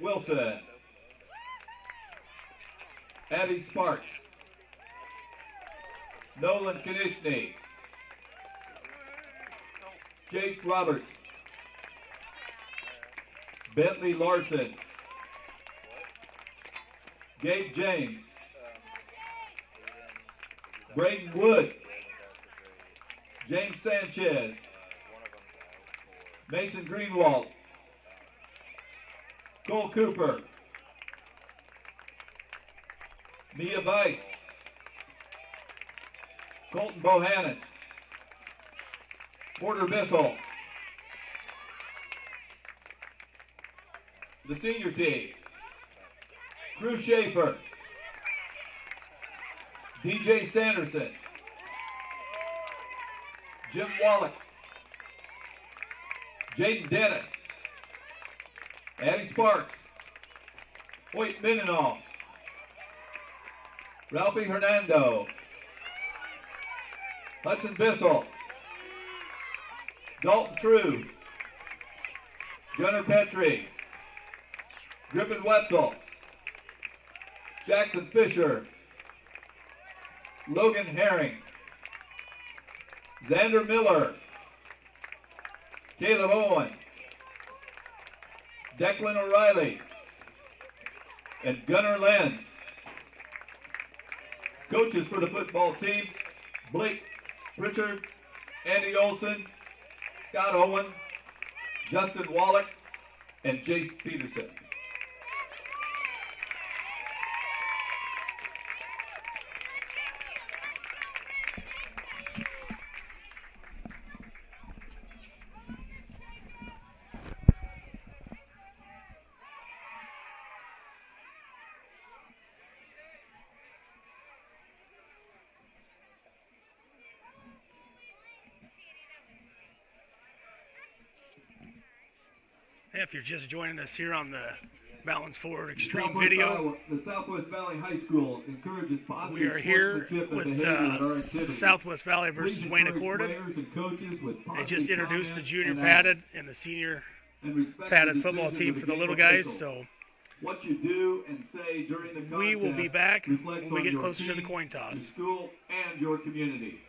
Wilson. Abby Sparks. Nolan Konishny. Jace Roberts. Bentley Larson. Gabe James. Braden Wood. James Sanchez. Mason Greenwald. Cole Cooper. Mia Weiss. Colton Bohannon. Porter Bissell. The senior team. Drew Schaefer. DJ Sanderson. Jim Wallach. Jaden Dennis. Abby Sparks. Hoyt Mendenhall. Ralphie Hernando. Hudson Bissell. Dalton True. Gunnar Petrie. Griffin Wetzel. Jackson Fisher. Logan Herring. Xander Miller. Caleb Owen. Declan O'Reilly. And Gunnar Lenz. Coaches for the football team: Blake Pritchard, Andy Olson, Scott Owen, Justin Wallach, and Jace Peterson. If you're just joining us here on the Balance Forward Extreme video, the Southwest Valley High School encourages positive we are here sportsmanship and with behavior at our activities. Southwest Valley versus Please Wayne encourage Accorded. players and coaches with They just positive introduced the comments junior and padded acts, and the senior and respect padded the football decisions team of for the game little guys. officials. So What you do and say during the contest we will be back reflects when we on get your closer to the team, coin toss. the school, and your community.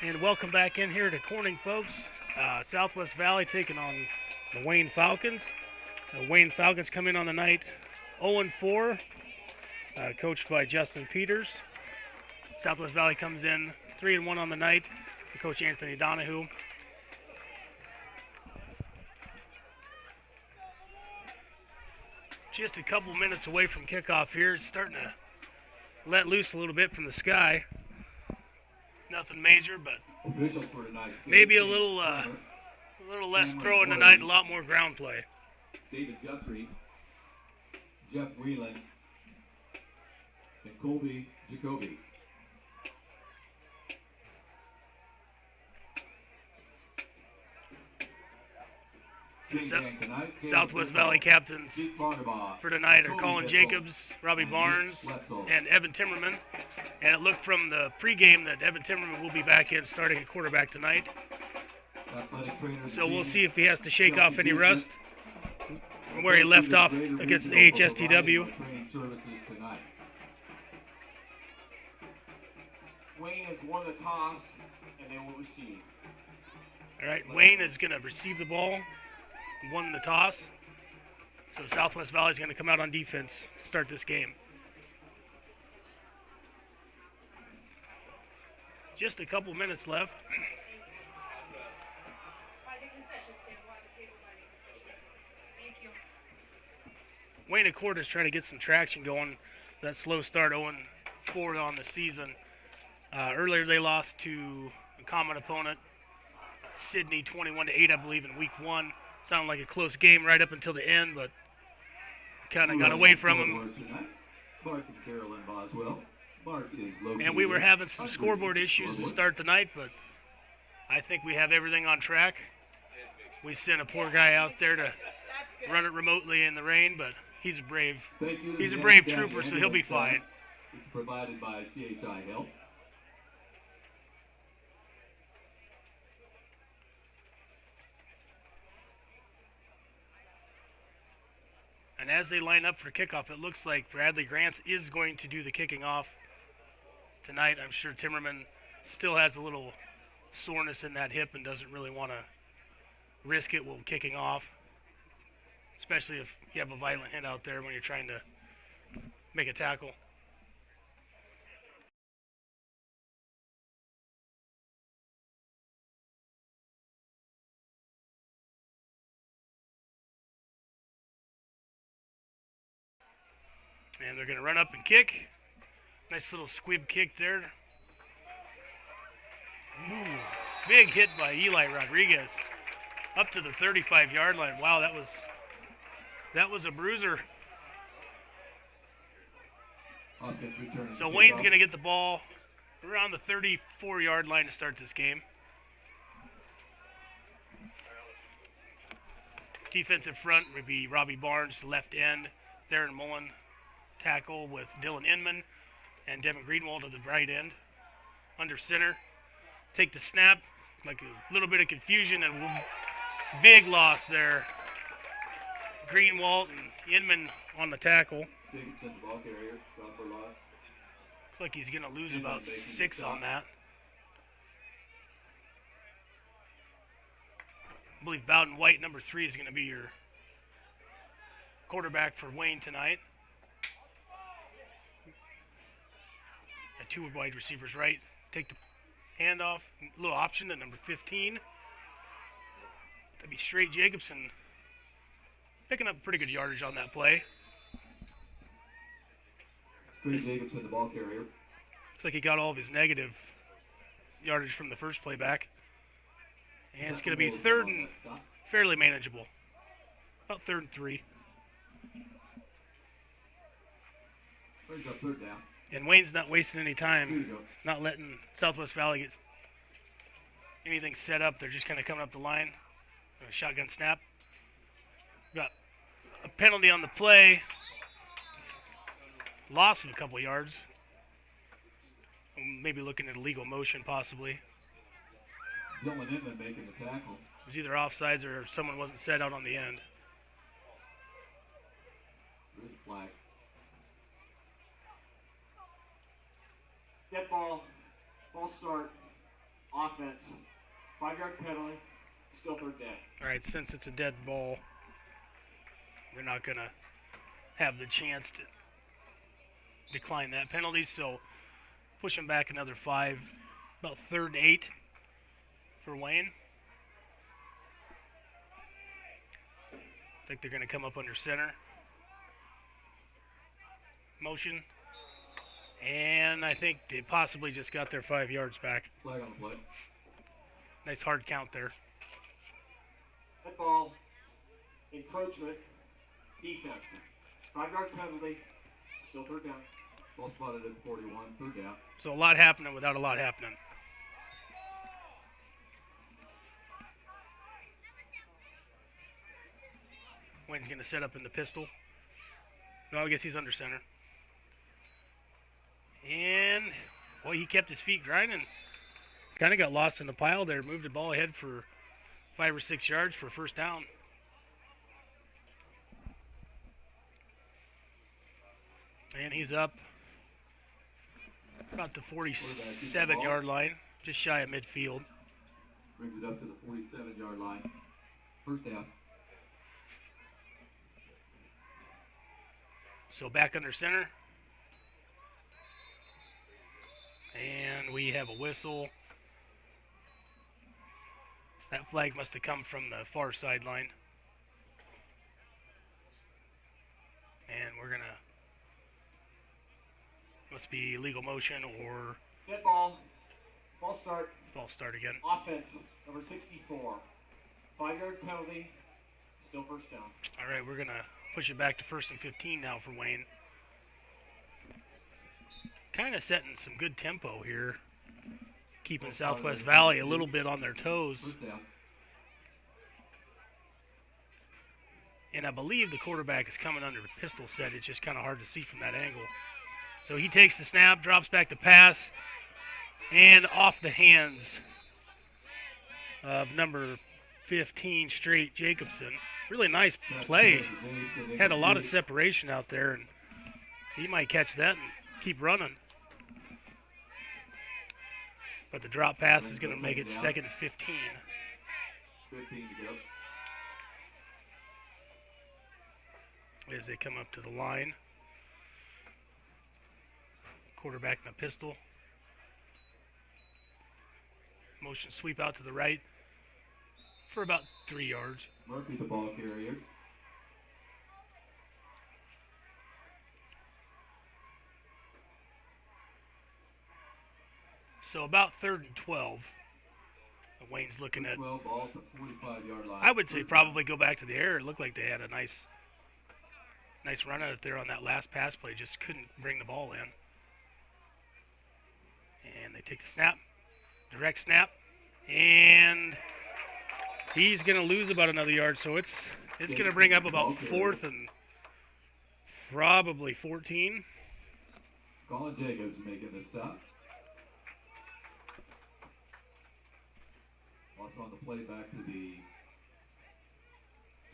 And welcome back in here to Corning, folks. Southwest Valley taking on the Wayne Falcons. The Wayne Falcons come in on the night 0-4, coached by Justin Peters. Southwest Valley comes in 3-1 on the night, Coach Anthony Donahue. Just a couple minutes away from kickoff here. It's starting to let loose a little bit from the sky. Nothing major, but Officials for tonight's game, maybe a little less throwing tonight, a lot more ground play. David Guthrie, Jeff Whelan, and Colby Jacoby. Southwest Valley captains for tonight are Colin Jacobs, Robbie Barnes, and Evan Timmerman. And it looked from the pregame that Evan Timmerman will be back in starting at quarterback tonight. So we'll see if he has to shake off any rust from where he left off against AHSTW. Wayne has won the toss, and they will receive. All right, Wayne is going to receive the ball. Won the toss. So Southwest Valley is going to come out on defense to start this game. Just a couple minutes left. Wayne Accord is trying to get some traction going. That slow start 0-4 on the season. Earlier they lost to a common opponent, Sydney 21-8, I believe, in week 1. Sounded like a close game right up until the end, but kind of got away from him. And we were having some scoreboard issues to start tonight, but I think we have everything on track. We sent a poor guy out there to run it remotely in the rain, but he's a brave trooper, so he'll be fine. It's provided by CHI Health. And as they line up for kickoff, it looks like Bradley Grants is going to do the kicking off tonight. I'm sure Timmerman still has a little soreness in that hip and doesn't really want to risk it while kicking off, especially if you have a violent hit out there when you're trying to make a tackle. And they're going to run up and kick. Nice little squib kick there. Ooh, big hit by Eli Rodriguez. Up to the 35-yard line. Wow, that was a bruiser. So Wayne's going to get the ball around the 34-yard line to start this game. Defensive front would be Robbie Barnes, left end. Theron Mullen, tackle with Dylan Inman and Devin Greenwald at the right end. Under center, take the snap, like a little bit of confusion and big loss there. Greenwald and Inman on the tackle. Looks like he's going to lose about 6 on that. I believe Bowden White, number 3, is going to be your quarterback for Wayne tonight. And 2 wide receivers right. Take the handoff. A little option to number 15. That'd be Straight Jacobson. Picking up pretty good yardage on that play. Straight Jacobson, the ball carrier. Looks like he got all of his negative yardage from the first play back. And it's going to be third and fairly manageable. About 3rd and 3. Brings up 3rd down. And Wayne's not wasting any time, not letting Southwest Valley get anything set up. They're just kind of coming up the line. A shotgun snap. Got a penalty on the play. Loss of a couple yards. Maybe looking at illegal motion possibly. Dylan Inman making the tackle. It was either offsides or someone wasn't set out on the end. There's a flag. Dead ball. Ball start. offense. 5-yard penalty. Still third down. All right, since it's a dead ball, they're not going to have the chance to decline that penalty, so push them back another 5, about 3rd and 8 for Wayne. I think they're going to come up under center. Motion. And I think they possibly just got their 5 yards back. Flag on the play. Nice hard count there. That ball, encroachment, defense. 5-yard penalty. Still third down. Ball spotted at 41, third down. So a lot happening without a lot happening. Wayne's going to set up in the pistol. No, I guess he's under center. And, boy, he kept his feet grinding. Kind of got lost in the pile there. Moved the ball ahead for 5 or 6 yards for first down. And he's up about the 47-yard line, just shy of midfield. Brings it up to the 47-yard line. First down. So back under center. And we have a whistle. That flag must have come from the far sideline. And we're going to, must be illegal motion or Dead ball. Ball start. false start again. Offense, number 64. 5-yard penalty. Still first down. All right, we're going to push it back to 1st and 15 now for Wayne. Kind of setting some good tempo here. Keeping Southwest Valley a little bit on their toes. First down. And I believe the quarterback is coming under the pistol set. It's just kind of hard to see from that angle. So he takes the snap, drops back the pass, and off the hands of number 15, Straight Jacobson. Really nice play. Had a lot of separation out there, and he might catch that and keep running. But the drop pass is going to make it 2nd and 15. 15 to go. As they come up to the line. Quarterback in a pistol. Motion sweep out to the right for about 3 yards. Murphy, the ball carrier. So about 3rd and 12. Wayne's looking at, 12 ball to 45-yard line. I would say probably go back to the air. It looked like they had a nice run at it there on that last pass play. Just couldn't bring the ball in. And they take the snap, direct snap, and he's going to lose about another yard. So it's going to bring up about 4th and probably 14. Colin Jacobs making the stop. Also on the play back to the.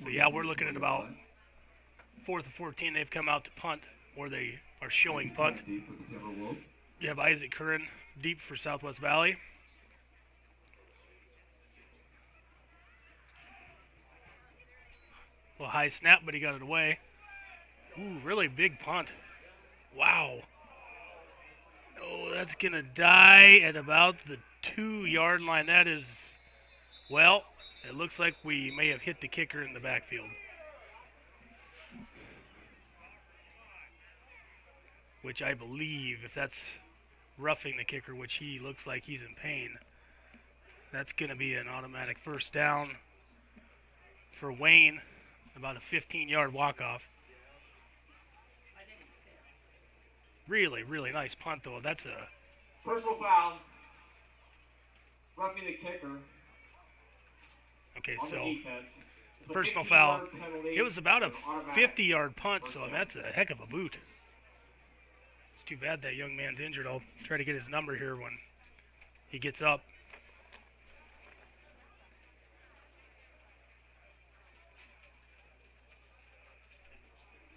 So yeah, we're looking at about 4th and 14. They've come out to punt, or they are showing punt. Deep for the Timberwolves. You have Isaac Curran deep for Southwest Valley. A little high snap, but he got it away. Ooh, really big punt. Wow. Oh, that's going to die at about the 2-yard line. That is, well, it looks like we may have hit the kicker in the backfield. Which I believe, if that's roughing the kicker, which he looks like he's in pain, that's going to be an automatic first down for Wayne. About a 15-yard walk-off. Really, really nice punt, though. That's a Personal foul. Roughing the kicker. okay. On the So defense. It's a personal 15-yard foul. penalty. It was about a It's automatic. 50-yard punt, so that's a heck of a boot. It's too bad that young man's injured. I'll try to get his number here when he gets up.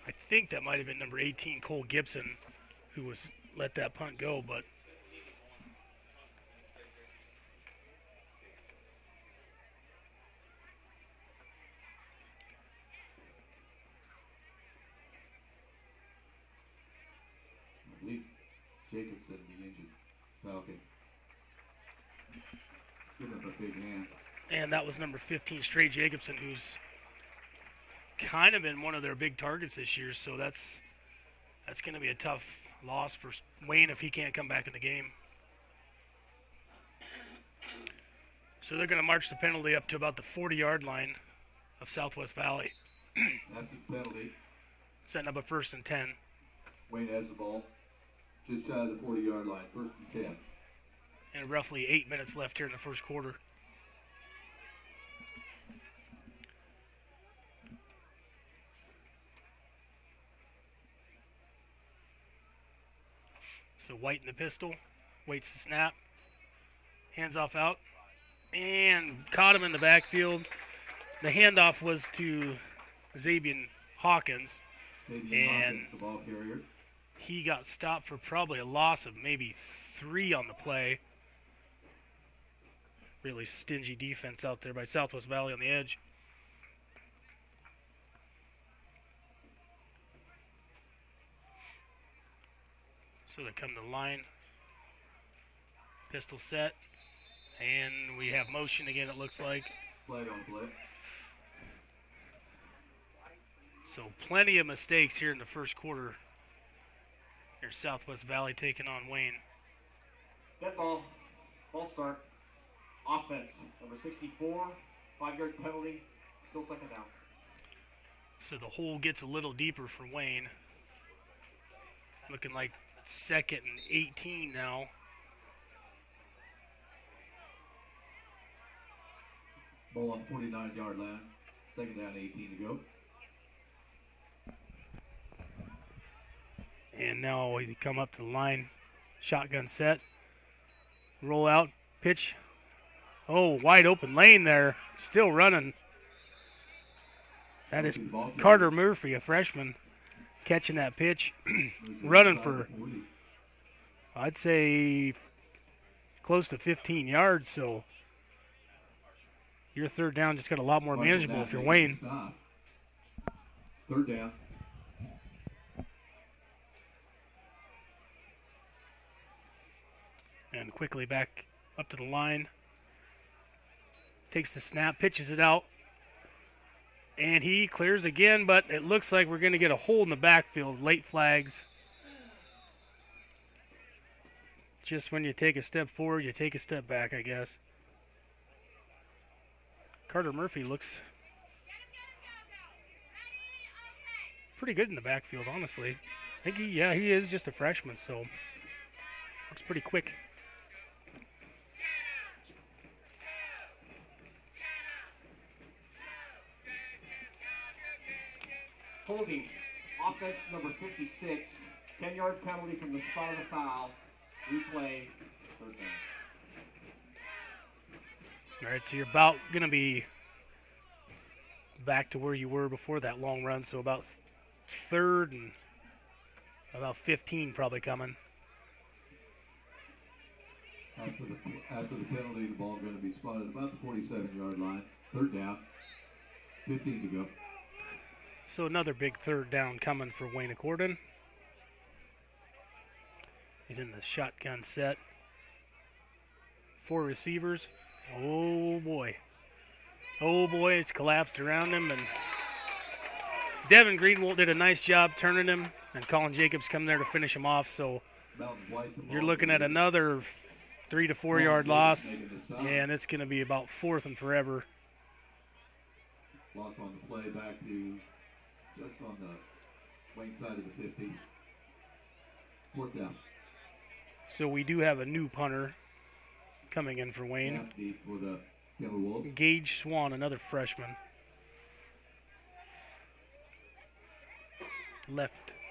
I think that might have been number 18, Cole Gibson, who was let that punt go, but Jacobson, the injured Falcon. Give him a big hand. And that was number 15, Stray Jacobson, who's kind of been one of their big targets this year. So that's going to be a tough loss for Wayne if he can't come back in the game. So they're going to march the penalty up to about the 40-yard line of Southwest Valley. After the penalty, Setting up a 1st and 10. Wayne has the ball just shy of the 40-yard line, 1st and 10. And roughly 8 minutes left here in the first quarter. So White in the pistol, waits the snap, hands off out, and caught him in the backfield. The handoff was to Xavier Hawkins, Fabian And- Hawkins, the ball carrier. he got stopped for probably a loss of maybe 3 on the play. Really stingy defense out there by Southwest Valley on the edge. So they come to the line. Pistol set. And we have motion again, it looks like. Flag on play. So plenty of mistakes here in the first quarter. Here's Southwest Valley taking on Wayne. Dead ball. Ball start. Offense. Number 64. 5-yard penalty. Still second down. So the hole gets a little deeper for Wayne. Looking like 2nd and 18 now. Ball on 49-yard line. 2nd down, 18 to go. And now we come up to the line. Shotgun set. Roll out. Pitch. Oh, wide open lane there. Still running. That is Carter Murphy, a freshman, catching that pitch. Running for, 40. I'd say, close to 15 yards. So your 3rd down just got a lot more manageable if you're Wayne. Stop. 3rd down. And quickly back up to the line. Takes the snap, pitches it out. And he clears again, but it looks like we're going to get a hole in the backfield. Late flags. Just when you take a step forward, you take a step back, I guess. Carter Murphy looks pretty good in the backfield, honestly. I think he is just a freshman, so looks pretty quick. Holding. Offense number 56. 10-yard penalty from the spot of the foul. Replay. 3rd down. All right, so you're about going to be back to where you were before that long run, so about 3rd and about 15 probably coming. After the penalty, the ball going to be spotted about the 47-yard line. 3rd down. 15 to go. So another big 3rd down coming for Wayne Accordon. He's in the shotgun set. 4 receivers. Oh boy, it's collapsed around him, and Devin Greenwald did a nice job turning him, and Colin Jacobs come there to finish him off. So Mountain White, the you're ball looking at carrier. another 3 to 4 yard loss, Making the stop. and it's going to be about 4th and forever. Loss on the play back to just on the wing side of the 50. 4th down. So we do have a new punter coming in for Wayne. Half deep for the Timberwolves. Gage Swan, another freshman.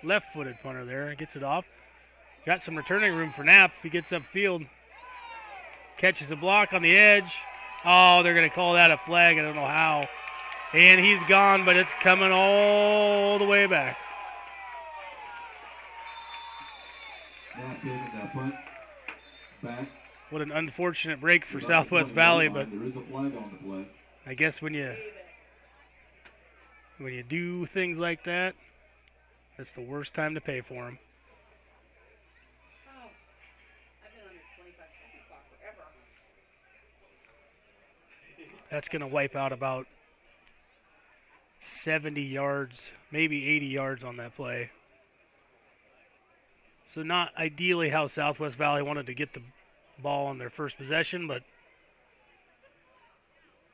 Left-footed punter there. Gets it off. Got some returning room for Knapp if he gets upfield. Catches a block on the edge. Oh, they're going to call that a flag. I don't know how. And he's gone, but it's coming all the way back. Knapp taking that punt back. What an unfortunate break for About Southwest the 20-yard Valley, line. but There is a flag on the play. I guess when you do things like that, that's the worst time to pay for them. That's going to wipe out about 70 yards, maybe 80 yards on that play. So not ideally how Southwest Valley wanted to get the ball on their first possession, but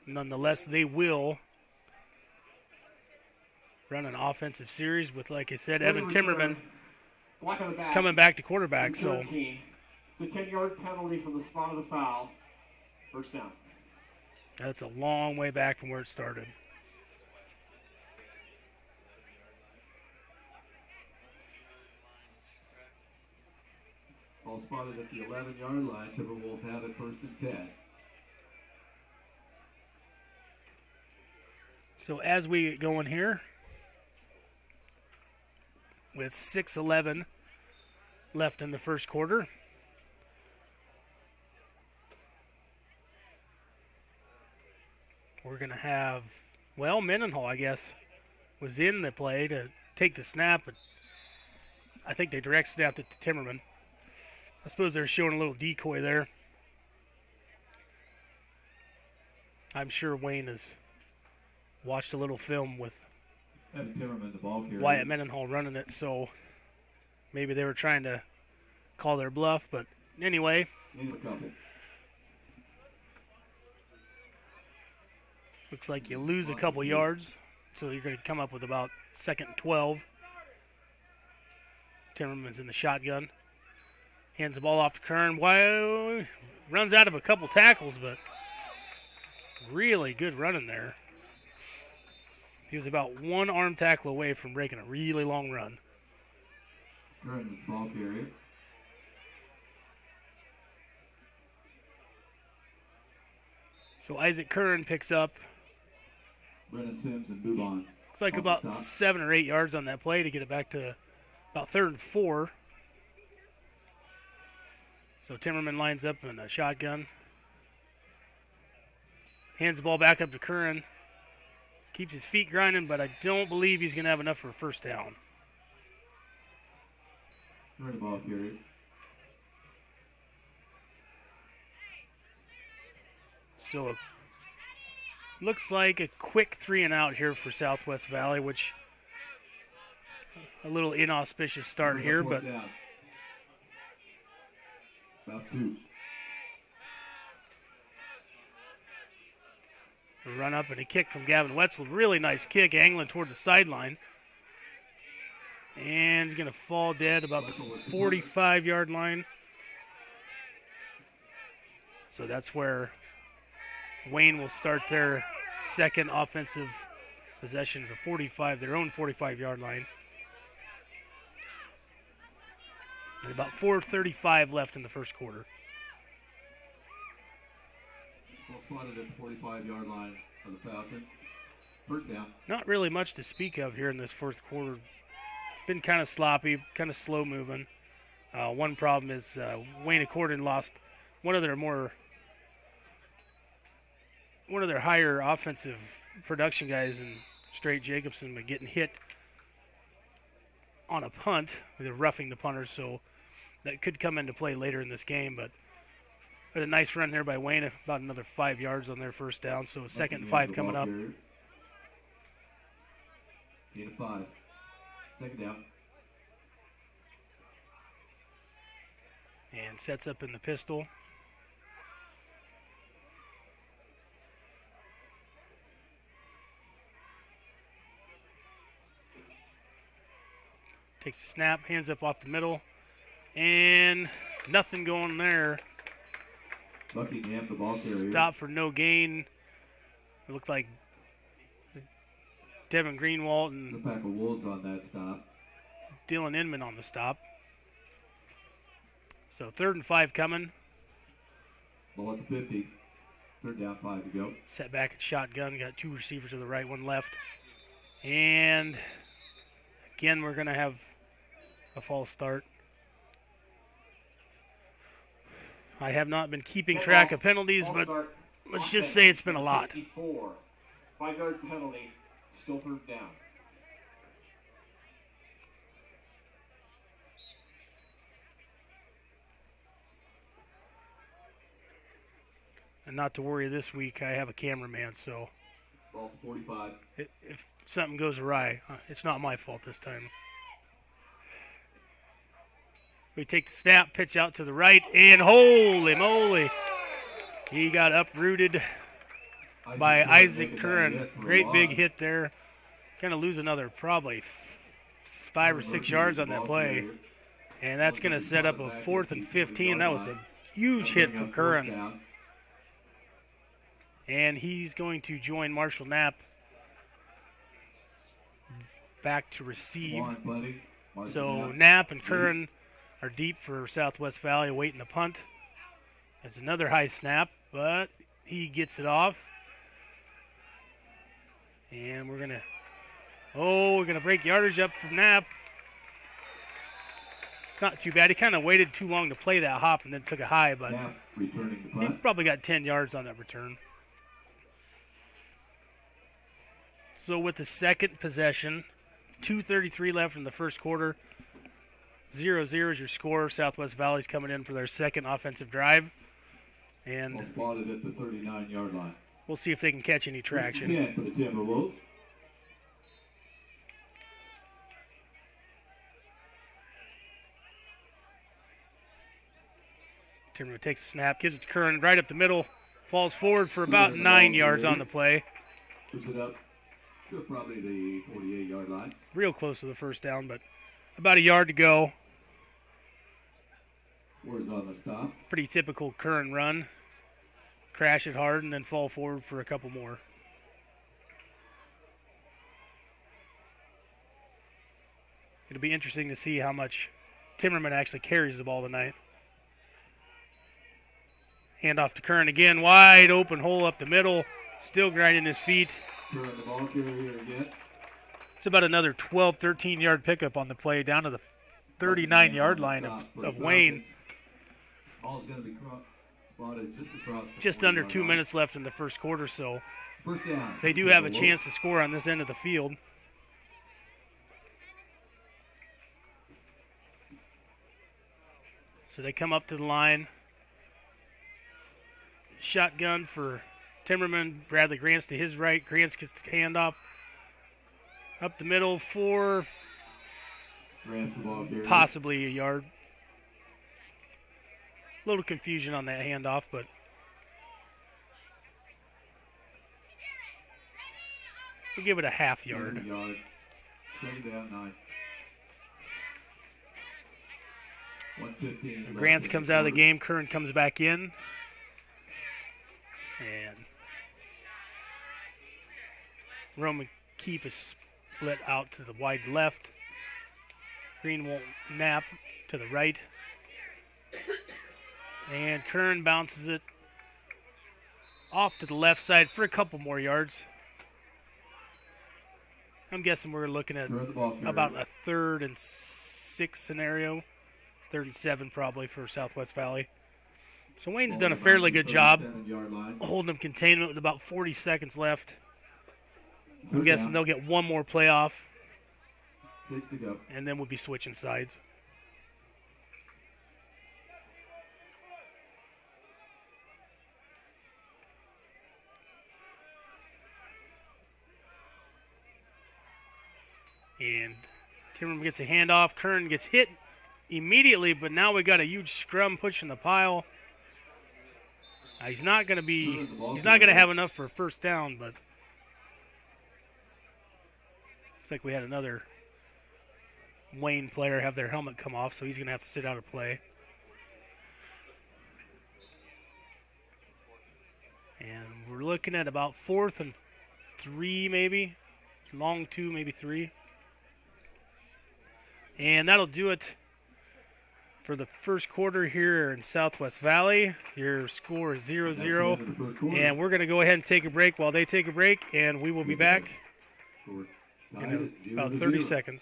nonetheless, they will run an offensive series with, like I said, Evan Timmerman Block on the back. coming back to quarterback. So 13. It's a 10-yard penalty from the spot of the foul. First down. that's a long way back from where it started. Ball spotted at the 11-yard line. Timberwolves have it 1st and 10. So as we get going here, with 6:11 left in the first quarter, we're going to have, well, Mendenhall, I guess, was in the play to take the snap, but I think they direct snapped it to Timmerman. I suppose they're showing a little decoy there. I'm sure Wayne has watched a little film with Evan Timmerman, the ball carrier. Wyatt Mendenhall running it, so maybe they were trying to call their bluff. But anyway, Need a couple. looks like you lose a couple yards, so you're going to come up with about 2nd and 12. Timmerman's in the shotgun. Hands the ball off to Kern. Wow, runs out of a couple tackles, but really good running there. He was about one arm tackle away from breaking a really long run. Curran, the ball carrier. So Isaac Curran picks up, Brennan Timms and Bubon. looks like Off the about top. 7 or 8 yards on that play to get it back to about 3rd and 4. So Timmerman lines up in a shotgun. Hands the ball back up to Curran. Keeps his feet grinding, but I don't believe he's going to have enough for a first down. Curran, the ball carrier. So it looks like a quick 3 and out here for Southwest Valley, which a little inauspicious start here, Fourth but down. About 2. a run up and a kick from Gavin Wetzel. Really nice kick, angling toward the sideline. And he's going to fall dead about the 45-yard line. So that's where Wayne will start their second offensive possession of 45, their own 45-yard line. And about 4:35 left in the first quarter. Ball spotted at the 45-yard line of the Falcons. First down. Not really much to speak of here in this first quarter. Been kind of sloppy, kind of slow moving. One problem is Wayne Accordon lost one of their higher offensive production guys in Straight Jacobson, but getting hit on a punt. They're roughing the punter, so that could come into play later in this game. But a nice run there by Wayne, about another 5 yards on their first down. So 2nd and 5 coming up. Gain of 5. Second down. And sets up in the pistol. Takes a snap, hands up off the middle, and nothing going there. Buckingham, the ball carrier. Stop for no gain. It looked like Devin Greenwald The and pack of Wolves on that stop. Dylan Inman on the stop. So 3rd and 5 coming. Ball at the 50. Third down, 5 to go. Set back at shotgun. Got 2 receivers to the right, 1 left. And again, we're going to have a false start. I have not been keeping track of penalties, but let's just say it's been a lot. 54. 5-yard penalty. Still 3rd down. not to worry this week. I have a cameraman, so Ball 45. if something goes awry, it's not my fault this time. We take the snap, pitch out to the right, and holy moly, he got uprooted by Isaac Curran. Great big hit there. Going to lose another probably 5 or 6 yards on that play. And that's going to set up a 4th and 15. That was a huge hit for Curran. And he's going to join Marshall Knapp back to receive. So Knapp and Curran are deep for Southwest Valley, waiting to punt. That's another high snap, but he gets it off. And we're going to break yardage up from Knapp. Not too bad. He kind of waited too long to play that hop and then took a high, but he probably got 10 yards on that return. So with the second possession, 2:33 left in the first quarter, 0-0 is your score. Southwest Valley's coming in for their second offensive drive. And spotted at the 39-yard line. We'll see if they can catch any traction. 10 for the Timberwolves. Timberman takes a snap, gives it to Curran right up the middle, falls forward for about 9 yards on the play. Push it up to probably the 48-yard line. Real close to the first down, but about a yard to go. Words on the stop. Pretty typical Curran run. Crash it hard and then fall forward for a couple more. It'll be interesting to see how much Timmerman actually carries the ball tonight. Hand off to Curran again. Wide open hole up the middle. Still grinding his feet. Curran, the ball carrier again. It's about another 12, 13-yard pickup on the play down to the 39-yard line of Wayne. Ball's going to be spotted just across. Just under 2 minutes left in the first quarter, so first down. They do have a chance to score on this end of the field. So they come up to the line. Shotgun for Timmerman. Bradley Grants to his right. Grants gets the handoff. Up the middle for possibly a yard. A little confusion on that handoff, but we'll give it a half yard. Grants comes out of the game. Curran comes back in. And Roman Keefe is split out to the wide left. Greenwald Knapp to the right. And Curran bounces it off to the left side for a couple more yards. I'm guessing we're looking at about a 3rd and 6 scenario. 3rd and 7 probably for Southwest Valley. So Wayne's done a fairly good job holding them containment with about 40 seconds left. I'm guessing they'll get one more playoff. 6 to go. And then we'll be switching sides. And Timmerman gets a handoff. Curran gets hit immediately, but now we got a huge scrum pushing the pile. He's not going to have enough for a first down, but looks like we had another Wayne player have their helmet come off, so he's going to have to sit out of play. And we're looking at about 4th and 3 maybe. Long 2, maybe 3. And that'll do it for the first quarter here in Southwest Valley. Your score is 0-0. And we're going to go ahead and take a break while they take a break, and we will be back in about 30 seconds.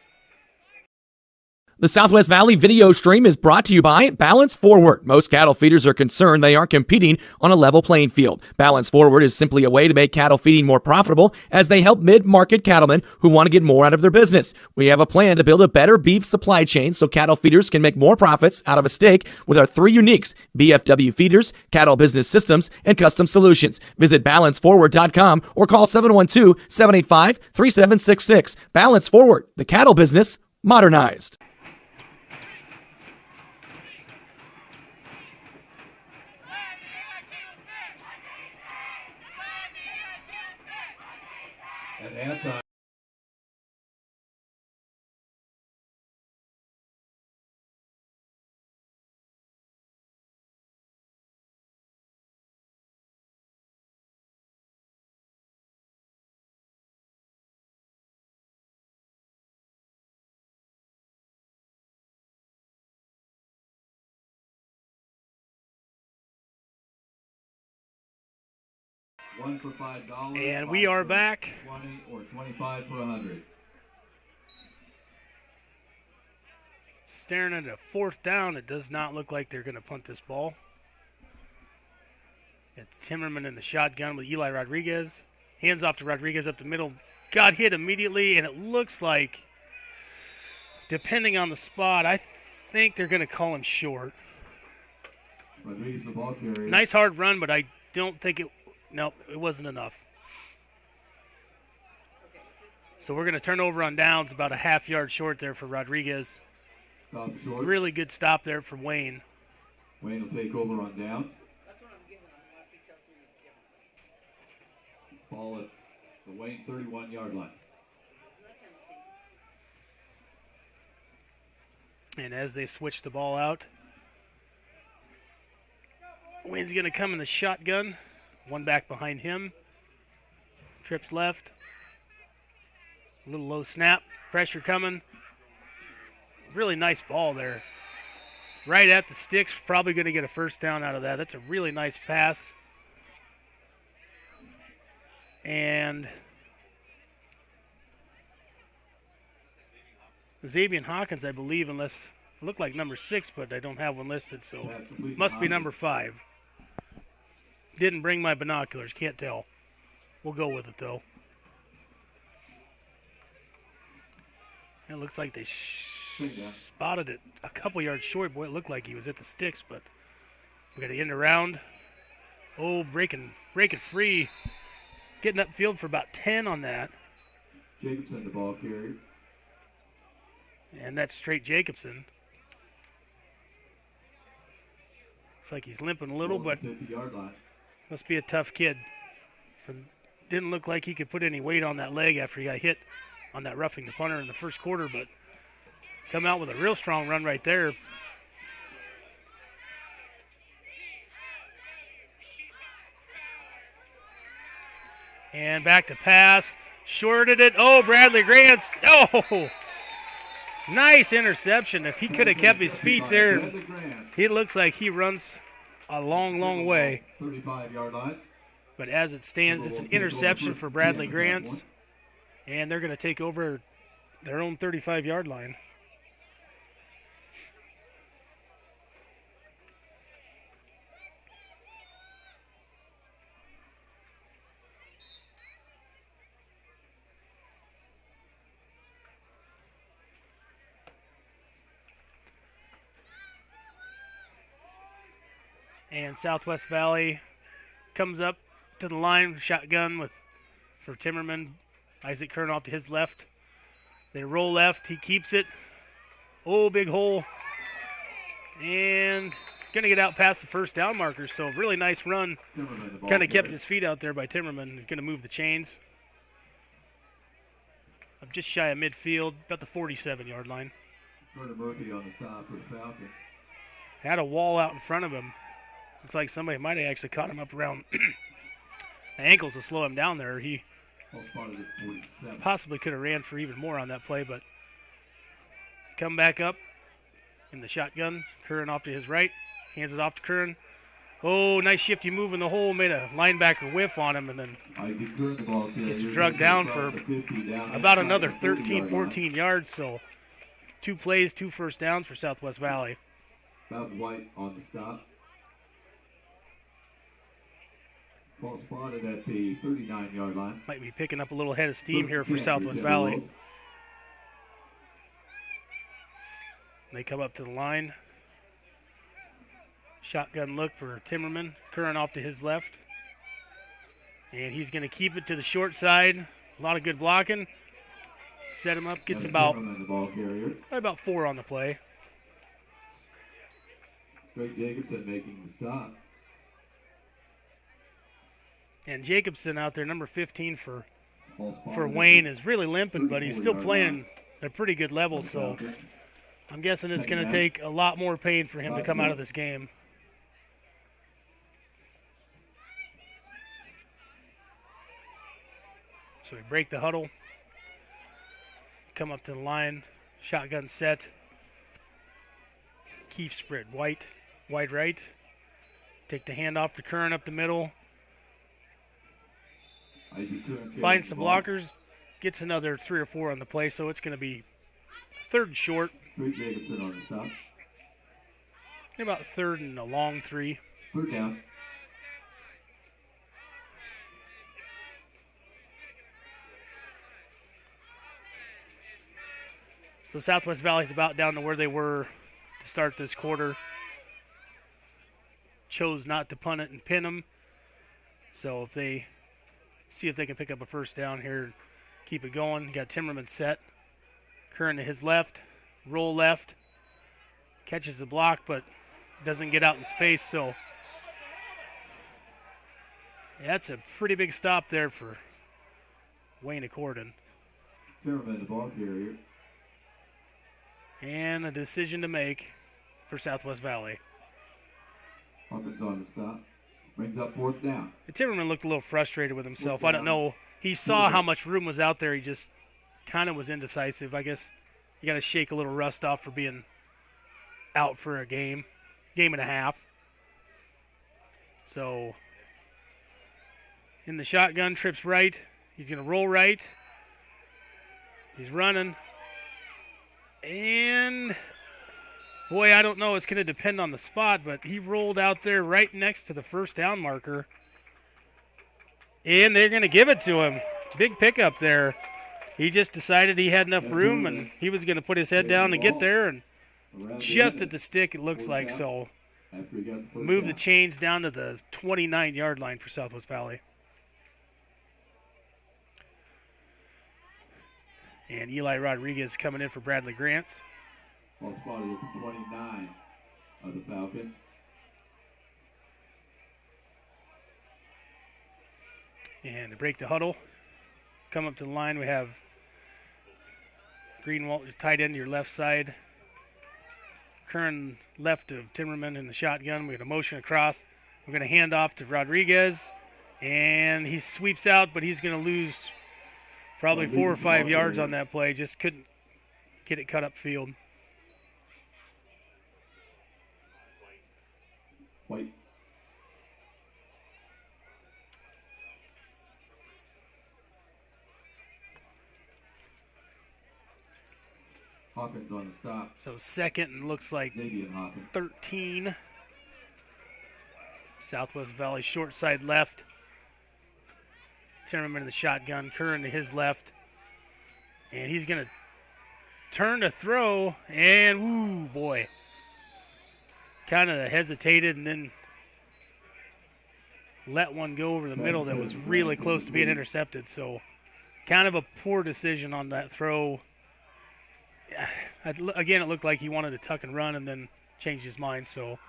The Southwest Valley video stream is brought to you by Balance Forward. Most cattle feeders are concerned they aren't competing on a level playing field. Balance Forward is simply a way to make cattle feeding more profitable as they help mid-market cattlemen who want to get more out of their business. We have a plan to build a better beef supply chain so cattle feeders can make more profits out of a steak with our 3 uniques: BFW Feeders, Cattle Business Systems, and Custom Solutions. Visit balanceforward.com or call 712-785-3766. Balance Forward, the cattle business modernized. At halftime. One for $5. And we are back. 20 or 25 for 100. Staring at a 4th down, it does not look like they're going to punt this ball. It's Timmerman in the shotgun with Eli Rodriguez. Hands off to Rodriguez up the middle. Got hit immediately, and it looks like, depending on the spot, I think they're going to call him short. Rodriguez, the ball carrier. Nice hard run, but I don't think it... Nope, it wasn't enough. So we're going to turn over on downs, about a half yard short there for Rodriguez. Stop short. Really good stop there from Wayne. Wayne will take over on downs. Ball at the Wayne 31-yard line. And as they switch the ball out, Wayne's going to come in the shotgun. One back behind him. Trips left. A little low snap. Pressure coming. Really nice ball there. Right at the sticks. Probably going to get a first down out of that. That's a really nice pass. And Xavier Hawkins, I believe, unless looked like number 6, but I don't have one listed, so must be number 5. Didn't bring my binoculars, can't tell. We'll go with it, though. It looks like they spotted it a couple yards short. Boy, it looked like he was at the sticks, but we got to end around. Oh, breaking free. Getting upfield for about 10 on that. Jacobson, the ball carrier. And that's straight Jacobson. Looks like he's limping a little, but 50-yard line. Must be a tough kid. Didn't look like he could put any weight on that leg after he got hit on that roughing the punter in the first quarter, but come out with a real strong run right there. And back to pass. Shorted it. Oh, Bradley Grants. Oh, nice interception. If he could have kept his feet there, he looks like he runs a long, long way. 35-yard line. But as it stands, it's an interception for Bradley Grants, and they're going to take over their own 35-yard line. And Southwest Valley comes up to the line, shotgun for Timmerman. Isaac Kern off to his left. They roll left. He keeps it. Oh, big hole. And going to get out past the first down marker. So really nice run. Kind of kept his feet out there by Timmerman. Going to move the chains. I'm just shy of midfield, about the 47-yard line. Murphy on the stop for the Falcons. Had a wall out in front of him. Looks like somebody might have actually caught him up around the ankles to slow him down there. He possibly could have ran for even more on that play, but come back up in the shotgun. Curran off to his right. Hands it off to Curran. Oh, nice shifty move in the hole. Made a linebacker whiff on him, and then gets drugged down for about another 13, 14 yards. So 2 plays, 2 first downs for Southwest Valley. Bob White on the stop. Ball spotted at the 39-yard line. Might be picking up a little head of steam here for First Southwest catch, Valley. Timberwolves. They come up to the line. Shotgun look for Timmerman. Curran off to his left. And he's going to keep it to the short side. A lot of good blocking. Set him up. Gets And about Timmerman, the ball carrier. 4 on the play. Greg Jacobson making the stop. And Jacobson out there, number 15 for Ball spotted Wayne, at is really limping, but he's still 34-yard playing at a pretty good level. the So Falcons. I'm guessing it's going to Second take a lot more pain for him to come out of this game. So we break the huddle. Come up to the line. Shotgun set. Keefe spread wide right. Take the handoff to Curran up the middle. Isaac Curran carrying Finds the some ball. blockers. Gets another 3 or 4 on the play, so it's going to be 3rd and short. Greg Jacobson on the stop. About 3rd and a long 3. Third down. So Southwest Valley's about down to where they were to start this quarter. Chose not to punt it and pin them. So if they see if they can pick up a first down here, keep it going. Got Timmerman set. Curran to his left. Roll left. Catches the block, but doesn't get out in space. So that's a pretty big stop there for Wayne Accordon. Timmerman, the ball carrier. And a decision to make for Southwest Valley. Hawkins on the stop. Brings up fourth down. Timmerman looked a little frustrated with himself. Fourth I don't down. know. He saw how much room was out there. He just kind of was indecisive. I guess you got to shake a little rust off for being out for a game and a half. So in the shotgun, trips right. He's going to roll right. He's running. And, boy, I don't know. It's going to depend on the spot, but he rolled out there right next to the first down marker. And they're going to give it to him. Big pickup there. He just decided he had enough room, and he was going to put his head down and get there. And Around just the at the stick, it looks Fourth like. down. So after he got the first move the down. chains down to the 29-yard line for Southwest Valley. And Eli Rodriguez coming in for Bradley Grants. Ball spotted at the 29 of the Falcons. And to break the huddle, come up to the line, we have Greenwald tight end to your left side. Curran left of Timmerman in the shotgun. We got a motion across. We're going to hand off to Rodriguez. And he sweeps out, but he's going to lose probably 4 or 5 yards on that play. Just couldn't get it cut up field. White. Hawkins on the stop. So second and looks like Xavier Hawkins. 13. Southwest Valley short side left. Timmerman in the shotgun. Curran to his left. And he's going to turn to throw. And, ooh, boy. Kind of hesitated and then let one go over the middle that was really close to being intercepted. So kind of a poor decision on that throw. Again, it looked like he wanted to tuck and run and then changed his mind. So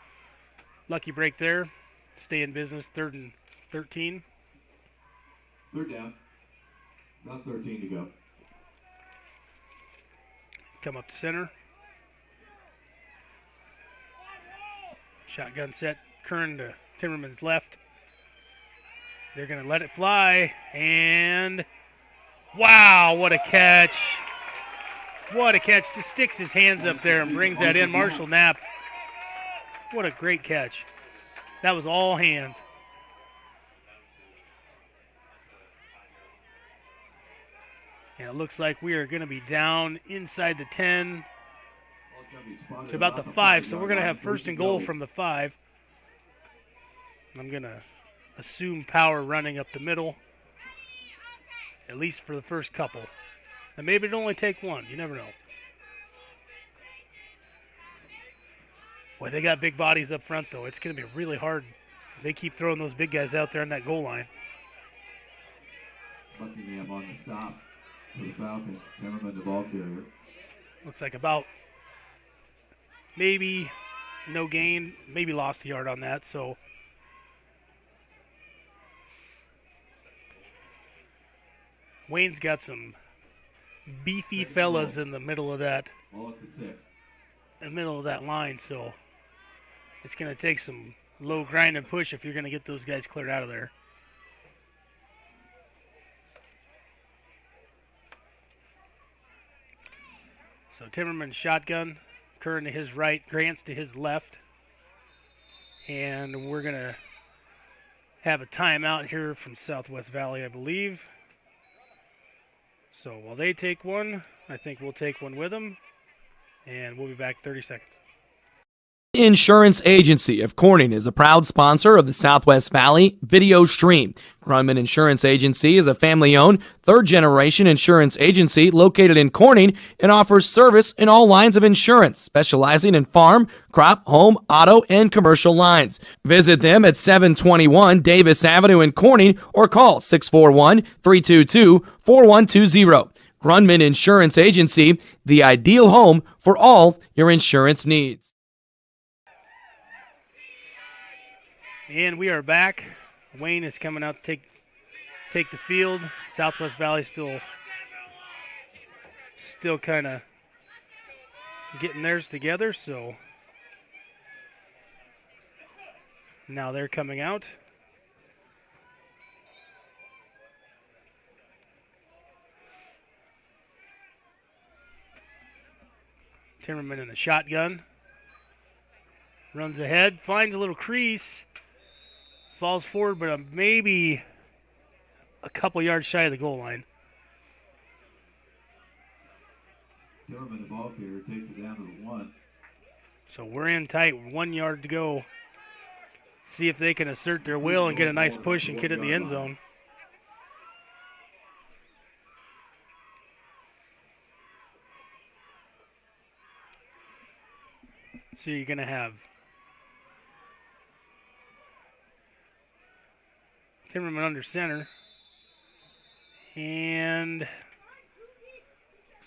lucky break there. Stay in business. 3rd and 13. Third down. About 13 to go. Come up to center. Shotgun set. Curran to Timmerman's left. They're going to let it fly. And wow, what a catch. What a catch. Just sticks his hands up there and brings that in. Marshall Knapp. What a great catch. That was all hands. And it looks like we are going to be down inside the 10 to about the 5. So we're going to have first and goal from the 5. I'm going to assume power running up the middle, at least for the first couple. And maybe it'll only take one. You never know. Boy, they got big bodies up front, though. It's going to be really hard. They keep throwing those big guys out there on that goal line. Buckingham on the stop for the Falcons. Timmerman, the ball carrier. Looks like about maybe no gain, maybe lost a yard on that. So Wayne's got some beefy fellas in the middle of that. Ball at the 6. In the middle of that line, so it's going to take some low grind and push if you're going to get those guys cleared out of there. So Timmerman shotgun, Curran to his right, Grants to his left. And we're going to have a timeout here from Southwest Valley, I believe. So while they take one, I think we'll take one with them. And we'll be back 30 seconds. Insurance Agency of Corning is a proud sponsor of the Southwest Valley video stream. Grunman Insurance Agency is a family-owned, third-generation insurance agency located in Corning and offers service in all lines of insurance, specializing in farm, crop, home, auto, and commercial lines. Visit them at 721 Davis Avenue in Corning or call 641-322-4120. Grunman Insurance Agency, the ideal home for all your insurance needs. And we are back. Wayne is coming out to take the field. Southwest Valley still kind of getting theirs together, so now they're coming out. Timmerman in the shotgun. Runs ahead, finds a little crease. Falls forward, but maybe a couple yards shy of the goal line. Timmerman, the ball carrier, takes it down to the 1. So we're in tight, 1 yard to go. See if they can assert their will and get a nice push and get in the end zone. So you're going to have Timmerman under center. And looks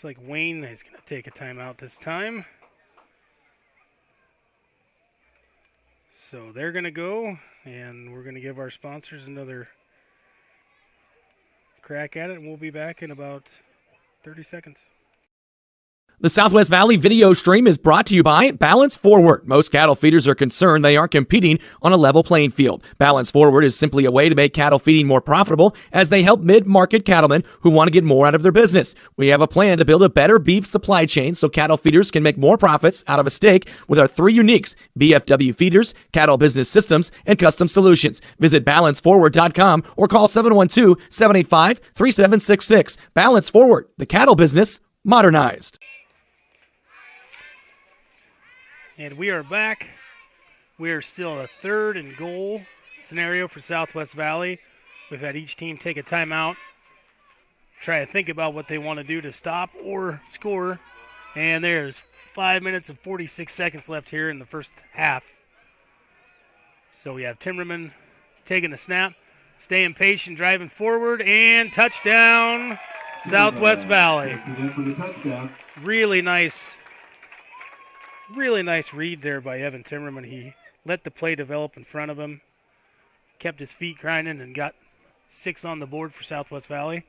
like Wayne is going to take a timeout this time. So they're going to go, and we're going to give our sponsors another crack at it, and we'll be back in about 30 seconds. The Southwest Valley video stream is brought to you by Balance Forward. Most cattle feeders are concerned they aren't competing on a level playing field. Balance Forward is simply a way to make cattle feeding more profitable as they help mid-market cattlemen who want to get more out of their business. We have a plan to build a better beef supply chain so cattle feeders can make more profits out of a steak with our 3 uniques: BFW Feeders, Cattle Business Systems, and Custom Solutions. Visit balanceforward.com or call 712-785-3766. Balance Forward, the cattle business modernized. And we are back. We are still a 3rd and goal scenario for Southwest Valley. We've had each team take a timeout, try to think about what they want to do to stop or score. And there's 5 minutes and 46 seconds left here in the first half. So we have Timmerman taking the snap, staying patient, driving forward, and touchdown, Southwest Valley. Really nice read there by Evan Timmerman. He let the play develop in front of him, kept his feet grinding, and got 6 on the board for Southwest Valley.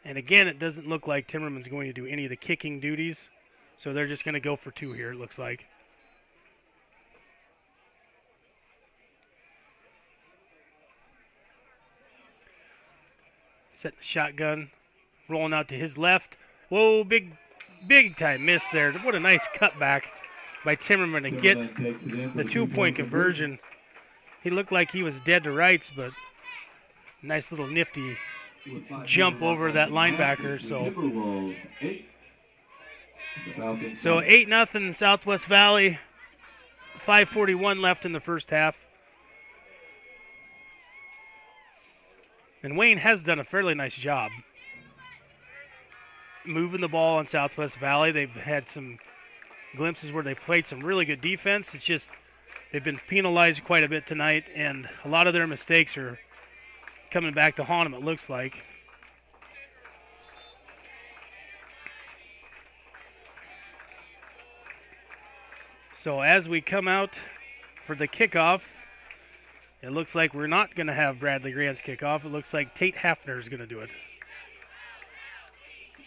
And again, it doesn't look like Timmerman's going to do any of the kicking duties, so they're just going to go for 2 here, it looks like. Set the shotgun. Rolling out to his left. Whoa, big time miss there. What a nice cutback by Timmerman to get the 2-point conversion. He looked like he was dead to rights, but nice little nifty jump over that linebacker. So Timberwolves 8. The Falcons. 8-0 Southwest Valley. 5:41 left in the first half. And Wayne has done a fairly nice job moving the ball in Southwest Valley. They've had some glimpses where they played some really good defense. It's just they've been penalized quite a bit tonight, and a lot of their mistakes are coming back to haunt them, it looks like. So as we come out for the kickoff, it looks like we're not going to have Bradley Grant's kickoff. It looks like Tate Hafner is going to do it.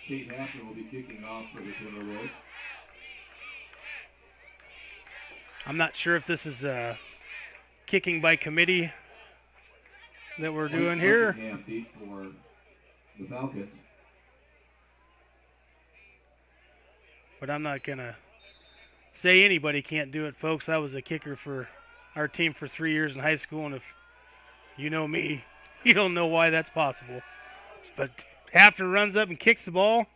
Tate Hafner will be kicking off for the Timberwolves. I'm not sure if this is kicking by committee that we're doing here. Pete, for the Falcons. But I'm not going to say anybody can't do it, folks. I was a kicker for our team for 3 years in high school, and if you know me, you don't know why that's possible. But Hafner runs up and kicks the ball.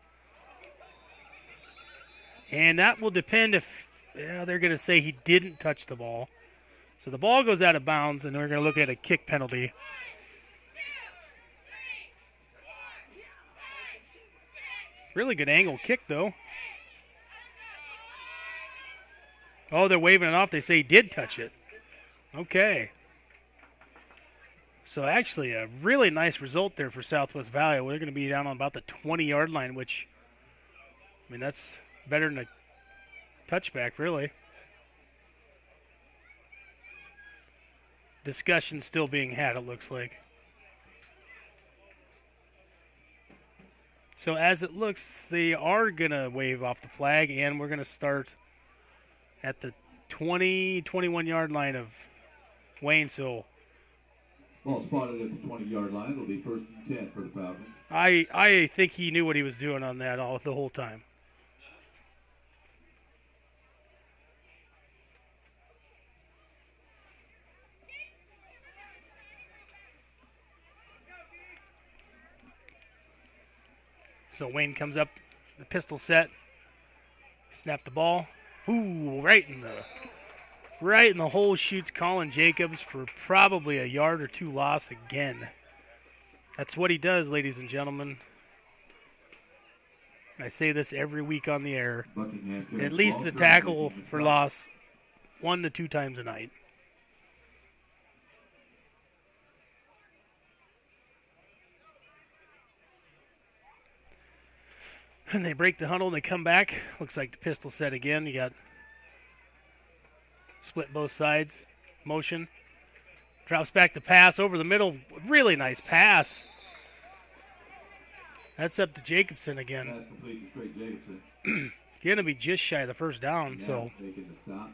And that will depend if they're going to say he didn't touch the ball. So the ball goes out of bounds, and we're going to look at a kick penalty. Really good angle kick, though. Oh, they're waving it off. They say he did touch it. Okay. So actually a really nice result there for Southwest Valley. We're going to be down on about the 20-yard line, which, I mean, that's better than a touchback, really. Discussion still being had, it looks like. So as it looks, they are going to wave off the flag, and we're going to start at the 21-yard line of Wayne. So Ball spotted at the 20-yard line. It'll be 1st and 10 for the Falcons. I think he knew what he was doing on that the whole time. So Wayne comes up, the pistol set, snap the ball. Ooh, right in the hole shoots Colin Jacobs for probably a yard or two loss again. That's what he does, ladies and gentlemen. I say this every week on the air. At least the tackle for loss 1 to 2 times a night. And they break the huddle and they come back. Looks like the pistol set again. You got split both sides. Motion. Drops back to pass over the middle. Really nice pass. That's up to Jacobson again. Pass complete to straight Jacobson. Going to be just shy of the first down. Yeah, So making the stop.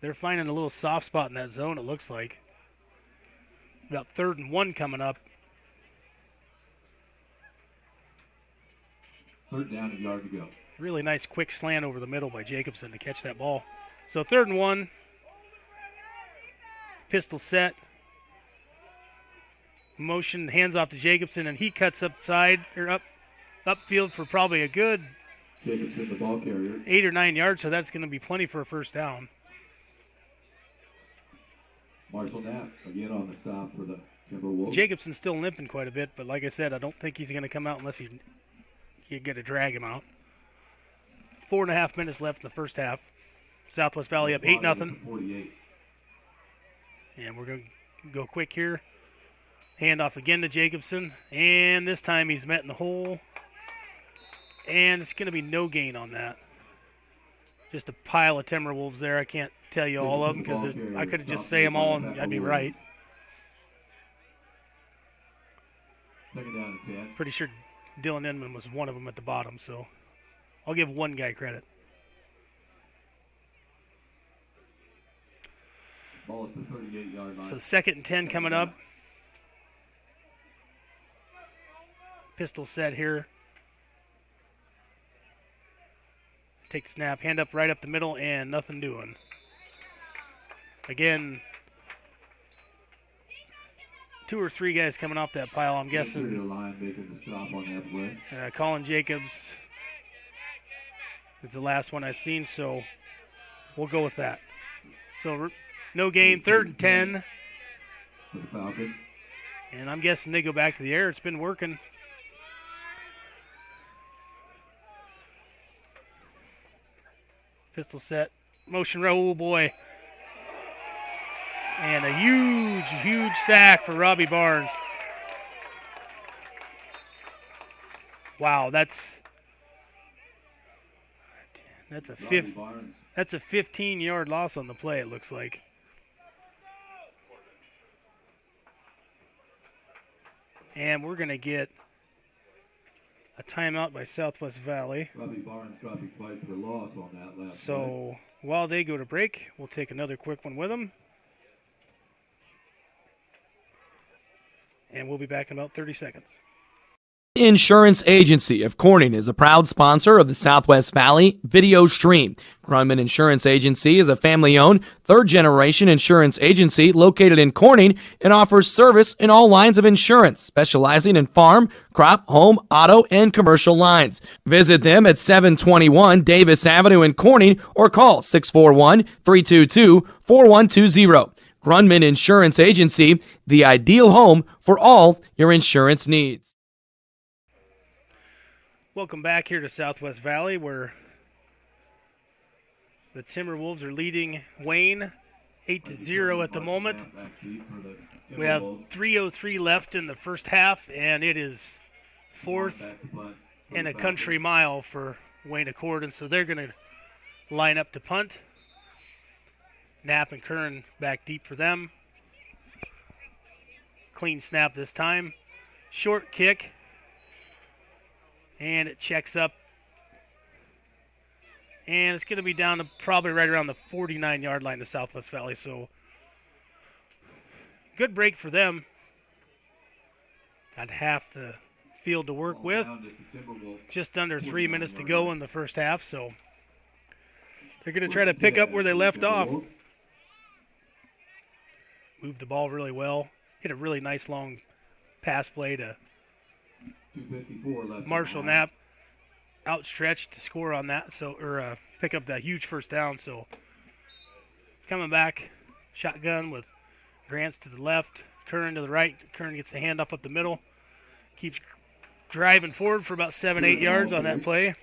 they're finding a little soft spot in that zone, it looks like. About 3rd and 1 coming up. 3rd down, a yard to go. Really nice quick slant over the middle by Jacobson to catch that ball. So 3rd and 1. Pistol set. Motion, hands off to Jacobson, and he cuts upfield for probably a good Jacobson, the ball carrier. 8 or 9 yards, so that's going to be plenty for a first down. Marshall Knapp again on the stop for the Timberwolves. Jacobson's still limping quite a bit, but like I said, I don't think he's going to come out unless you get to drag him out. 4.5 minutes left in the first half. Southwest Valley up 8-0. 48. And we're going to go quick here. Handoff again to Jacobson. And this time he's met in the hole. And it's going to be no gain on that. Just a pile of Timberwolves there. I can't tell you all of them because I could just say them all and I'd be right. 2nd down and 10. Pretty sure Dylan Inman was one of them at the bottom, so I'll give one guy credit. Ball at the 38-yard line. So 2nd and 10 coming up. Pistol set here. Take snap, hand up right up the middle, and nothing doing. Again, 2 or 3 guys coming off that pile. I'm Interior guessing line making the stop on that play. Colin Jacobs is the last one I've seen, so we'll go with that. So no gain, 3rd and 10. For the Falcons. And I'm guessing they go back to the air. It's been working. Pistol set. Motion roll, oh boy. And a huge, huge sack for Robbie Barnes. Wow, that's a Robbie Barnes. that's a 15-yard loss on the play, it looks like. And we're going to get a timeout by Southwest Valley. Robbie Barnes dropping quite for loss on that last play. So while they go to break, we'll take another quick one with them. And we'll be back in about 30 seconds. Insurance Agency of Corning is a proud sponsor of the Southwest Valley video stream. Grunman Insurance Agency is a family-owned, third-generation insurance agency located in Corning and offers service in all lines of insurance, specializing in farm, crop, home, auto, and commercial lines. Visit them at 721 Davis Avenue in Corning or call 641-322-4120. Grunman Insurance Agency, the ideal home for all your insurance needs. Welcome back here to Southwest Valley, where the Timberwolves are leading Wayne 8-0 at the moment. We have 3:03 left in the first half, and it is 4th and a country mile for Wayne Accord, and so they're going to line up to punt. Knapp and Kern back deep for them. Clean snap this time. Short kick. And it checks up. And it's going to be down to probably right around the 49-yard line to Southwest Valley. So good break for them. Got half the field to work with. Just under 3 minutes to go in the first half. So they're going to try to pick up where they left off. Moved the ball really well. Hit a really nice long pass play to Marshall Knapp, outstretched to score on that, or pick up that huge first down. So coming back, shotgun with Grants to the left, Kern to the right. Kern gets the handoff up the middle, keeps driving forward for about 7-8 yards on that play.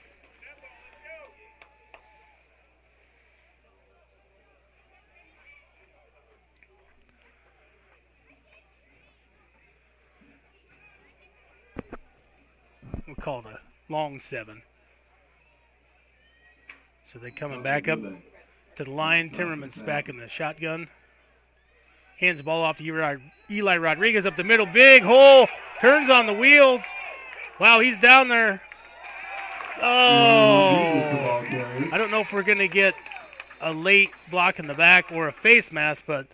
We call it a long 7. So they're coming back up to the line. Timmerman's back in the shotgun. Hands the ball off to Eli Rodriguez up the middle. Big hole. Turns on the wheels. Wow, he's down there. Oh. I don't know if we're going to get a late block in the back or a face mask, but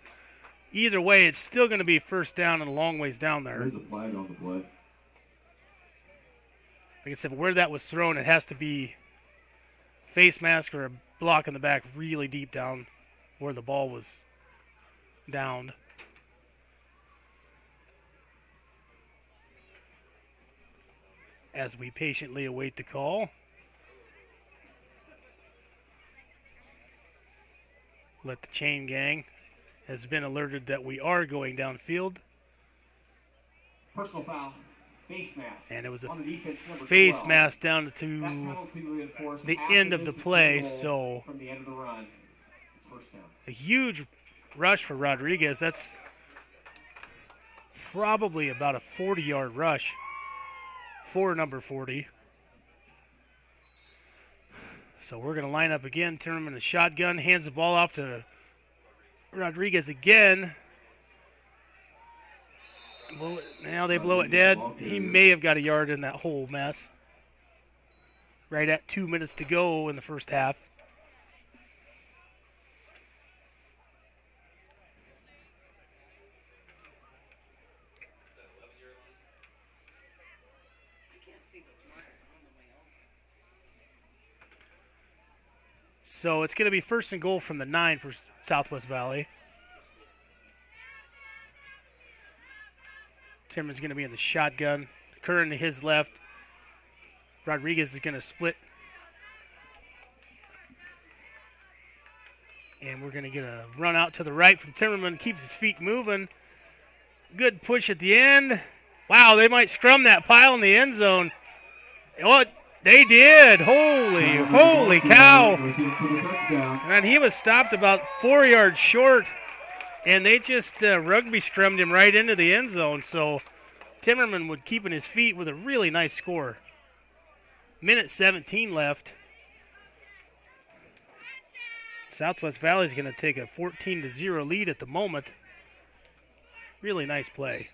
either way, it's still going to be first down and a long ways down there. There's a flag on the play. Like I said, where that was thrown, it has to be face mask or a block in the back really deep down where the ball was downed. As we patiently await the call. Let the chain gang has been alerted that we are going downfield. Personal foul. Face mask. And it was a on the defense, number face 12. mask down That to penalty reinforced the after end of the this play, goal so from the end of the run, it's first down. a huge rush for Rodriguez. That's probably about a 40-yard rush for number 40. So we're going to line up again, turn him in the shotgun, hands the ball off to Rodriguez again. Now they blow it dead. He may have got a yard in that whole mess. Right at 2 minutes to go in the first half. So it's going to be first and goal from the 9 for Southwest Valley. Timmerman's going to be in the shotgun. Curran to his left. Rodriguez is going to split. And we're going to get a run out to the right from Timmerman. Keeps his feet moving. Good push at the end. Wow, they might scrum that pile in the end zone. What? They did. Holy cow. And he was stopped about 4 yards short. And they just rugby scrummed him right into the end zone. So Timmerman would keep in his feet with a really nice score. Minute 17 left. Southwest Valley is going to take a 14-0 lead at the moment. Really nice play.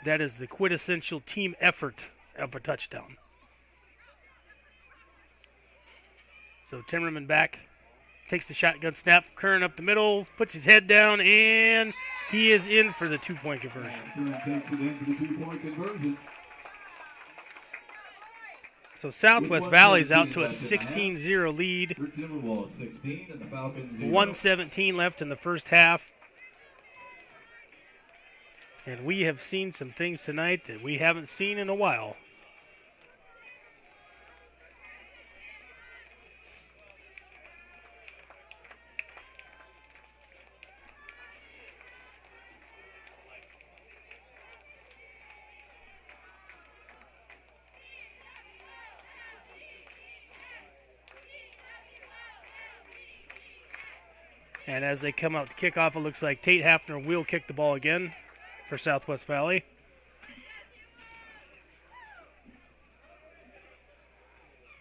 That is the quintessential team effort of a touchdown. So Timmerman back, takes the shotgun snap, Curran up the middle, puts his head down, and he is in for the two-point conversion. Curran takes it in for the two-point conversion. So Southwest Valley's out to a 16-0 lead. For Timberwolves, 16, and the Falcons 0. 1:17 left in the first half. And we have seen some things tonight that we haven't seen in a while. And as they come out to kickoff, it looks like Tate Hafner will kick the ball again for Southwest Valley.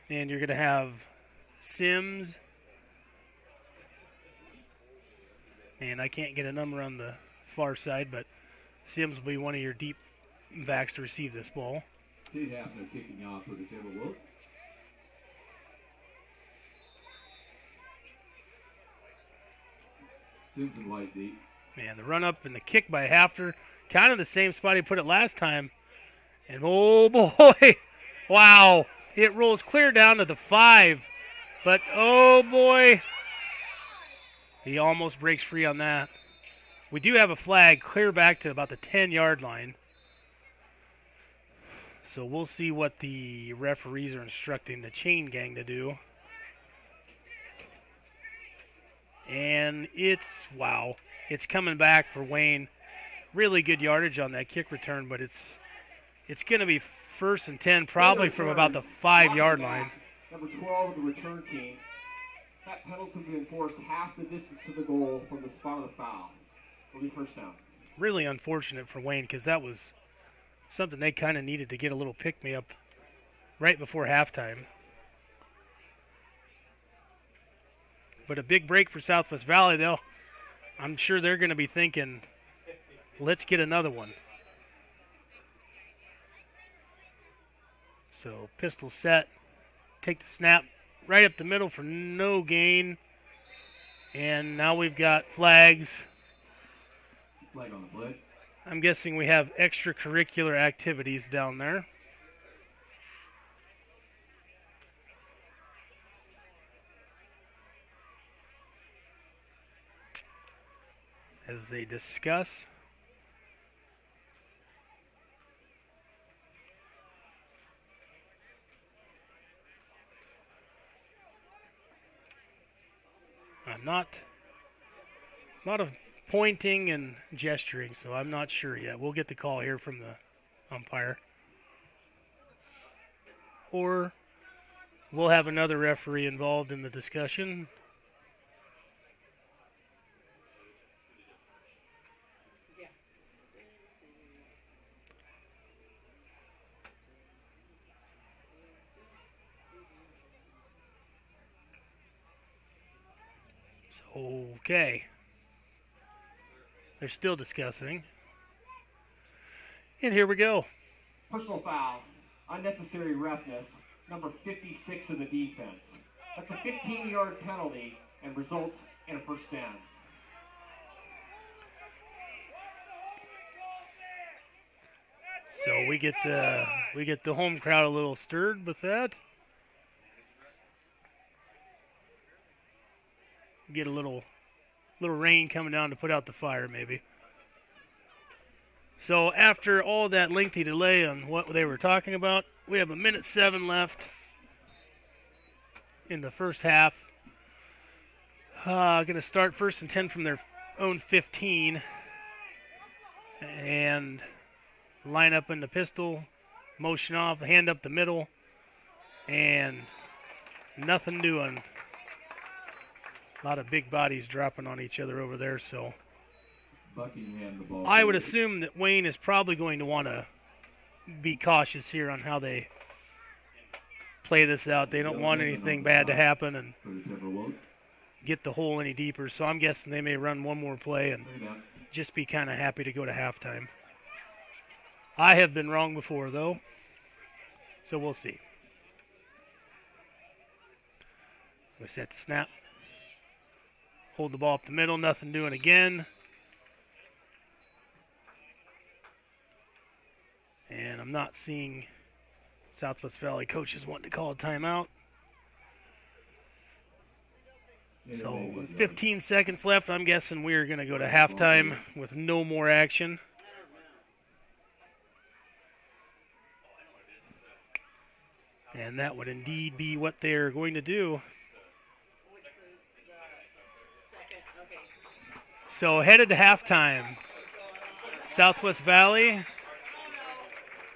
And you're going to have Sims. And I can't get a number on the far side, but Sims will be one of your deep backs to receive this ball. Tate Hafner kicking off for the Timberwolves. Sims and White deep. Man, the run up and the kick by Hafner, kind of the same spot he put it last time. And oh boy, wow, it rolls clear down to the 5. But oh boy, he almost breaks free on that. We do have a flag clear back to about the 10-yard line. So we'll see what the referees are instructing the chain gang to do. And it's, wow, it's coming back for Wayne. Really good yardage on that kick return, but it's going to be 1st and 10, probably from about the 5-yard line. Number 12 of the return team. That penalty will enforce half the distance to the goal from the spot of the foul. Will be first down. Really unfortunate for Wayne because that was something they kind of needed to get a little pick-me-up right before halftime. But a big break for Southwest Valley, though. I'm sure they're going to be thinking, let's get another one. So pistol set, take the snap right up the middle for no gain. And now we've got flags. Flag on the play. I'm guessing we have extracurricular activities down there. As they discuss. Not a lot of pointing and gesturing, so I'm not sure yet. We'll get the call here from the umpire. Or we'll have another referee involved in the discussion. Okay. They're still discussing. And here we go. Personal foul, unnecessary roughness, number 56 of the defense. That's a 15-yard penalty and results in a first down. So we get the home crowd a little stirred with that. Get a little little rain coming down to put out the fire, maybe. So after all that lengthy delay on what they were talking about, we have 1:07 left in the first half. Going to start 1st and 10 from their own 15. And line up in the pistol, motion off, hand up the middle, and nothing doing. A lot of big bodies dropping on each other over there, so Buckingham the ball. I would assume that Wayne is probably going to want to be cautious here on how they play this out. They don't want anything bad to happen and For the Timberwolves. get the hole any deeper, so I'm guessing they may run one more play and Bring it down. just be kind of happy to go to halftime. I have been wrong before, though, so we'll see. We set the snap. Hold the ball up the middle, nothing doing again. And I'm not seeing Southwest Valley coaches wanting to call a timeout. So with 15 seconds left, I'm guessing we're going to go to halftime with no more action. And that would indeed be what they're going to do. So headed to halftime. Southwest Valley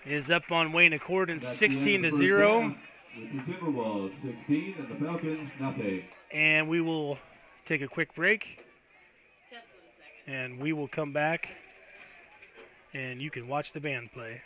is up on Wayne Accordance That's the end of 16 the to first 0. half, with the Timberwolves 16 and the Falcons nothing. And we will take a quick break. And we will come back. And you can watch the band play.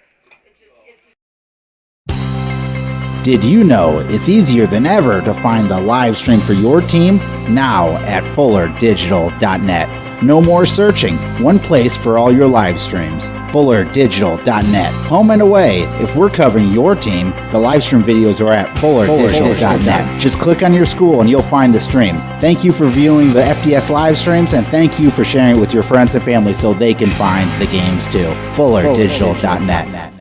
Did you know it's easier than ever to find the live stream for your team now at fullerdigital.net? No more searching. One place for all your live streams. fullerdigital.net. Home and away. If we're covering your team, the live stream videos are at fullerdigital.net. Just click on your school and you'll find the stream. Thank you for viewing the FDS live streams, and thank you for sharing it with your friends and family so they can find the games too. fullerdigital.net.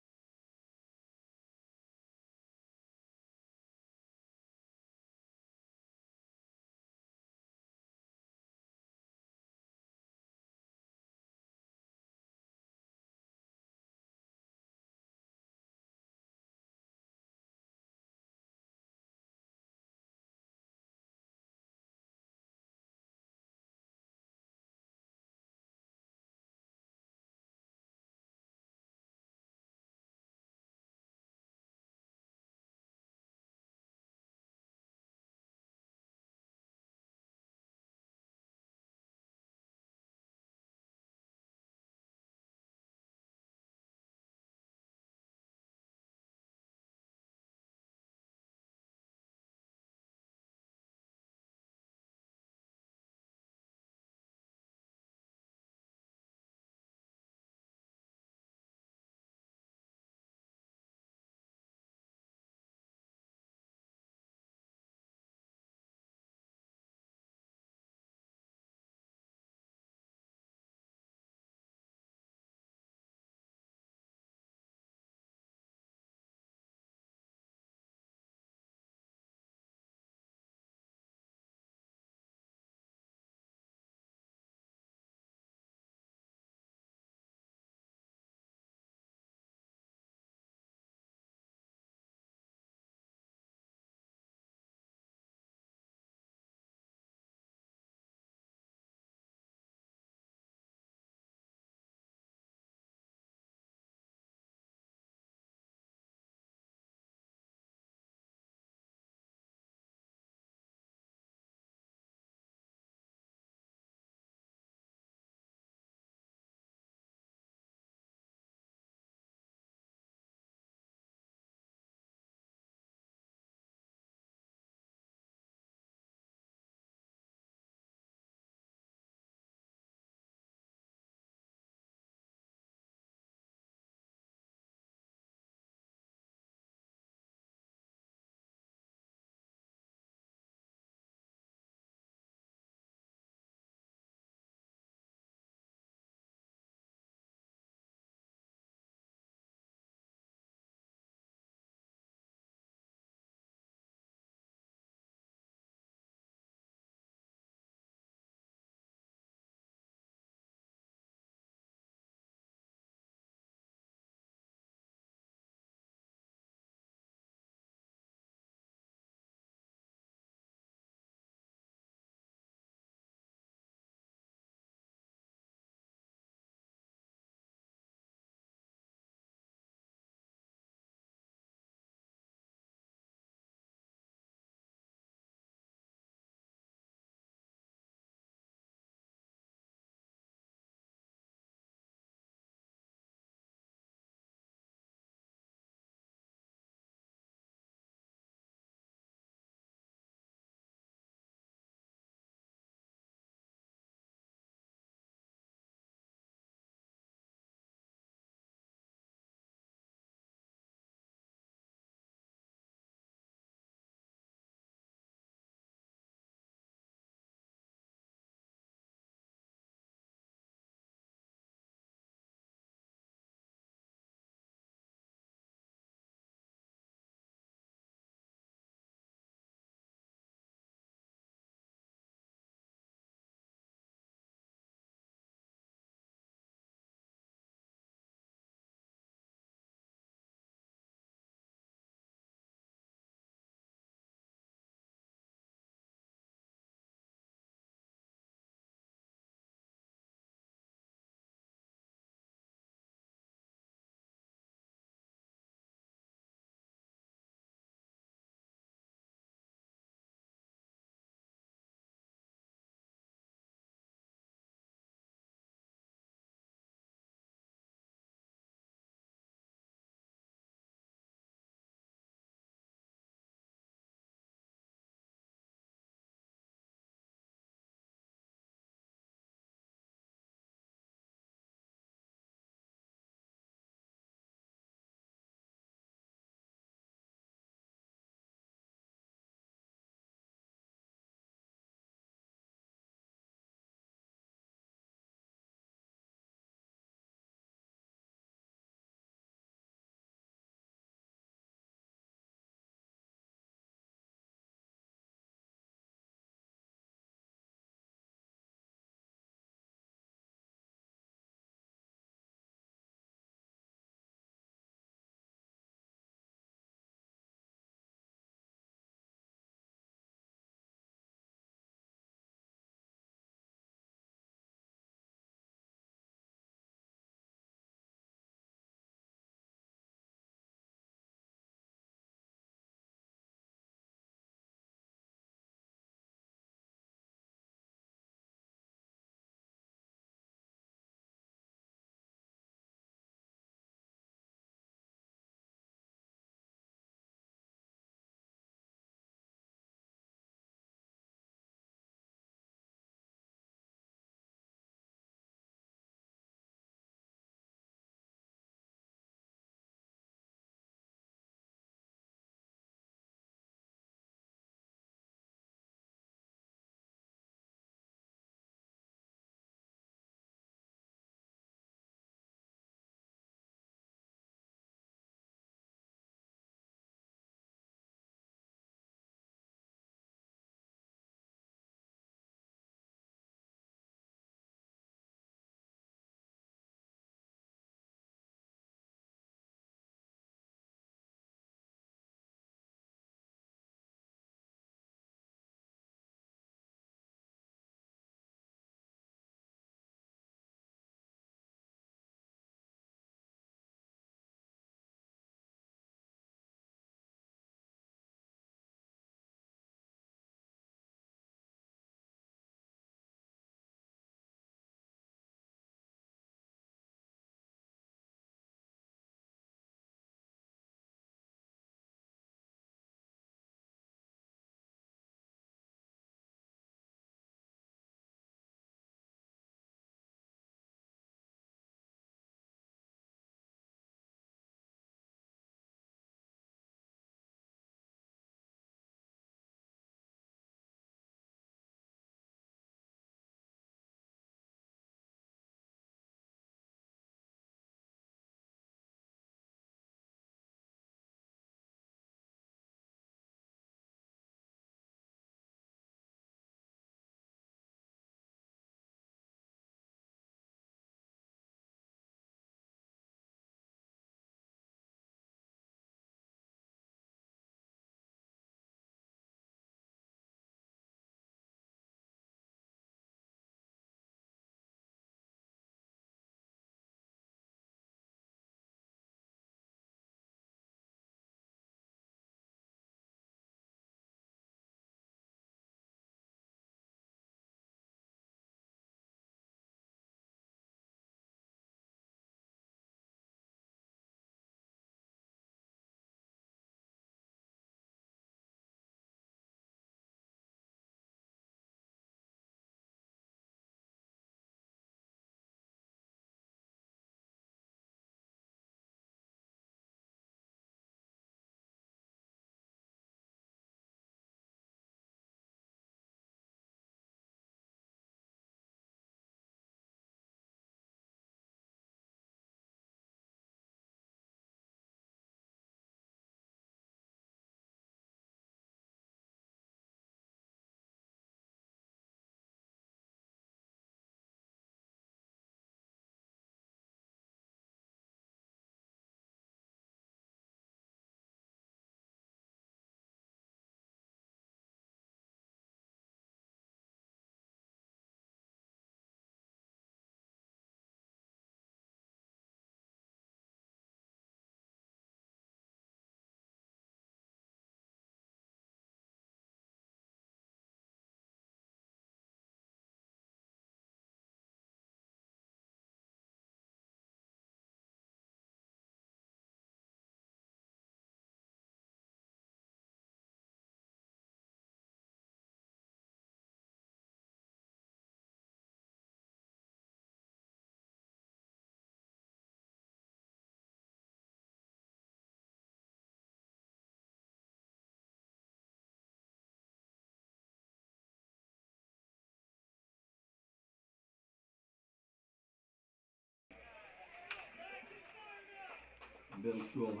middle school and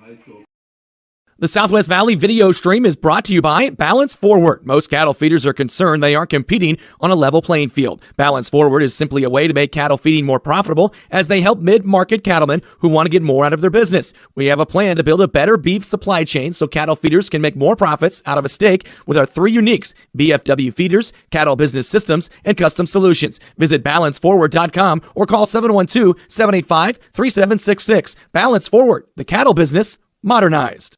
high school. The Southwest Valley video stream is brought to you by Balance Forward. Most cattle feeders are concerned they aren't competing on a level playing field. Balance Forward is simply a way to make cattle feeding more profitable as they help mid-market cattlemen who want to get more out of their business. We have a plan to build a better beef supply chain so cattle feeders can make more profits out of a steak with our three uniques: BFW Feeders, Cattle Business Systems, and Custom Solutions. Visit balanceforward.com or call 712-785-3766. Balance Forward, the cattle business modernized.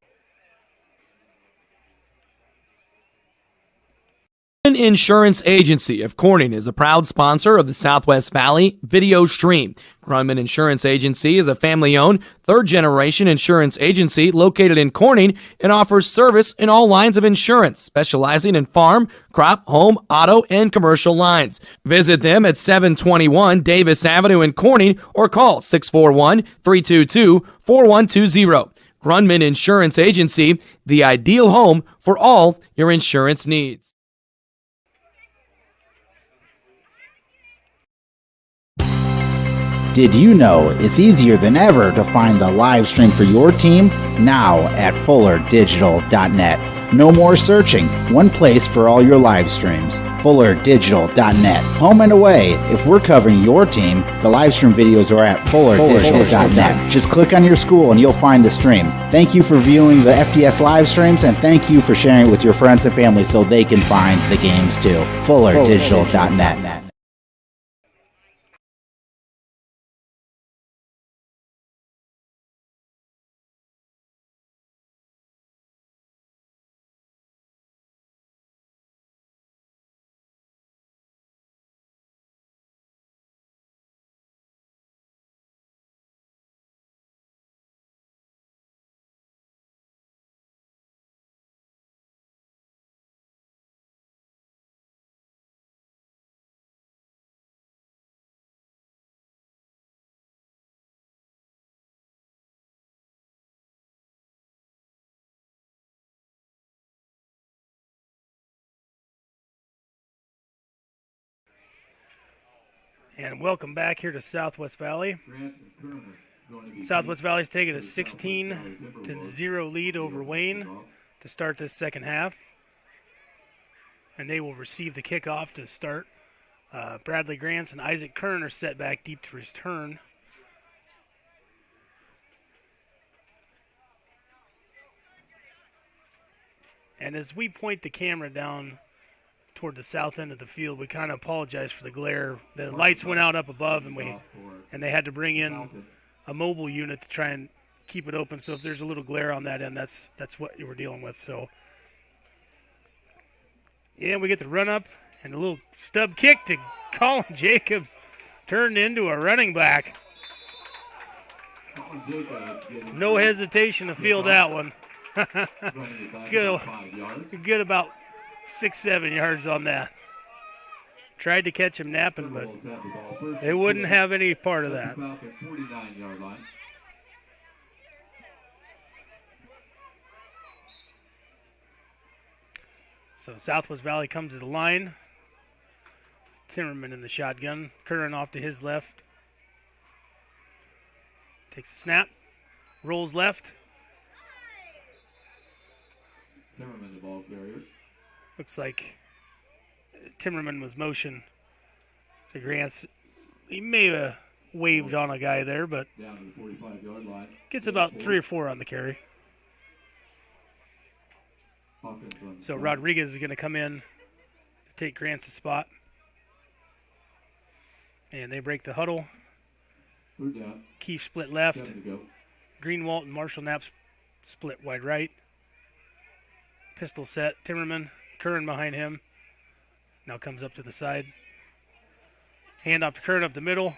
Insurance Agency of Corning is a proud sponsor of the Southwest Valley video stream. Grunman Insurance Agency is a family-owned, third-generation insurance agency located in Corning and offers service in all lines of insurance, specializing in farm, crop, home, auto, and commercial lines. Visit them at 721 Davis Avenue in Corning or call 641-322-4120. Grunman Insurance Agency, the ideal home for all your insurance needs. Did you know it's easier than ever to find the live stream for your team now at FullerDigital.net? No more searching, one place for all your live streams. FullerDigital.net. Home and away, if we're covering your team, the live stream videos are at FullerDigital.net. Just click on your school and you'll find the stream. Thank you for viewing the FDS live streams, and thank you for sharing it with your friends and family so they can find the games too. FullerDigital.net. And welcome back here to Southwest Valley. Southwest Valley's taking a 16-0 lead over Wayne to start this second half. And they will receive the kickoff to start. Bradley Grants and Isaac Kern are set back deep to return. And as we point the camera down toward the south end of the field, we kind of apologize for the glare. The lights went out up above, and they had to bring in a mobile unit to try and keep it open. So if there's a little glare on that end, that's what you were dealing with. So, yeah, we get the run up and a little stub kick to Colin Jacobs, turned into a running back. No hesitation to field that one. Good about 6-7 yards on that. Tried to catch him napping, but they wouldn't have any part of that. So Southwest Valley comes to the line. Timmerman in the shotgun. Curran off to his left. Takes a snap. Rolls left. Timmerman, the ball carrier. Looks like Timmerman was motion to Grants. He may have waved on a guy there, but down to the 45-yard line. Gets about 3 or 4 on the carry. So Rodriguez is going to come in to take Grants' spot. And they break the huddle. Keefe split left. Greenwald and Marshall Knapp split wide right. Pistol set. Timmerman. Curran behind him. Now comes up to the side. Hand off to Curran up the middle.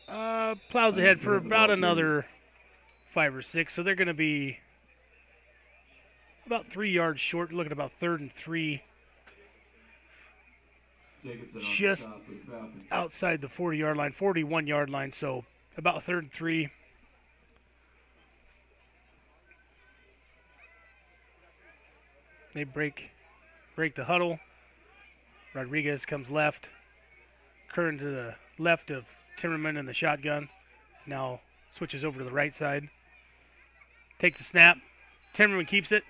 Plows ahead for about another 5 or 6. So they're going to be about 3 yards short. Looking about 3rd and 3. Just outside the 40-yard line, 41-yard line. So about 3rd and 3. They break the huddle. Rodriguez comes left. Curran to the left of Timmerman in the shotgun. Now Switches over to the right side. Takes the snap. Timmerman keeps it.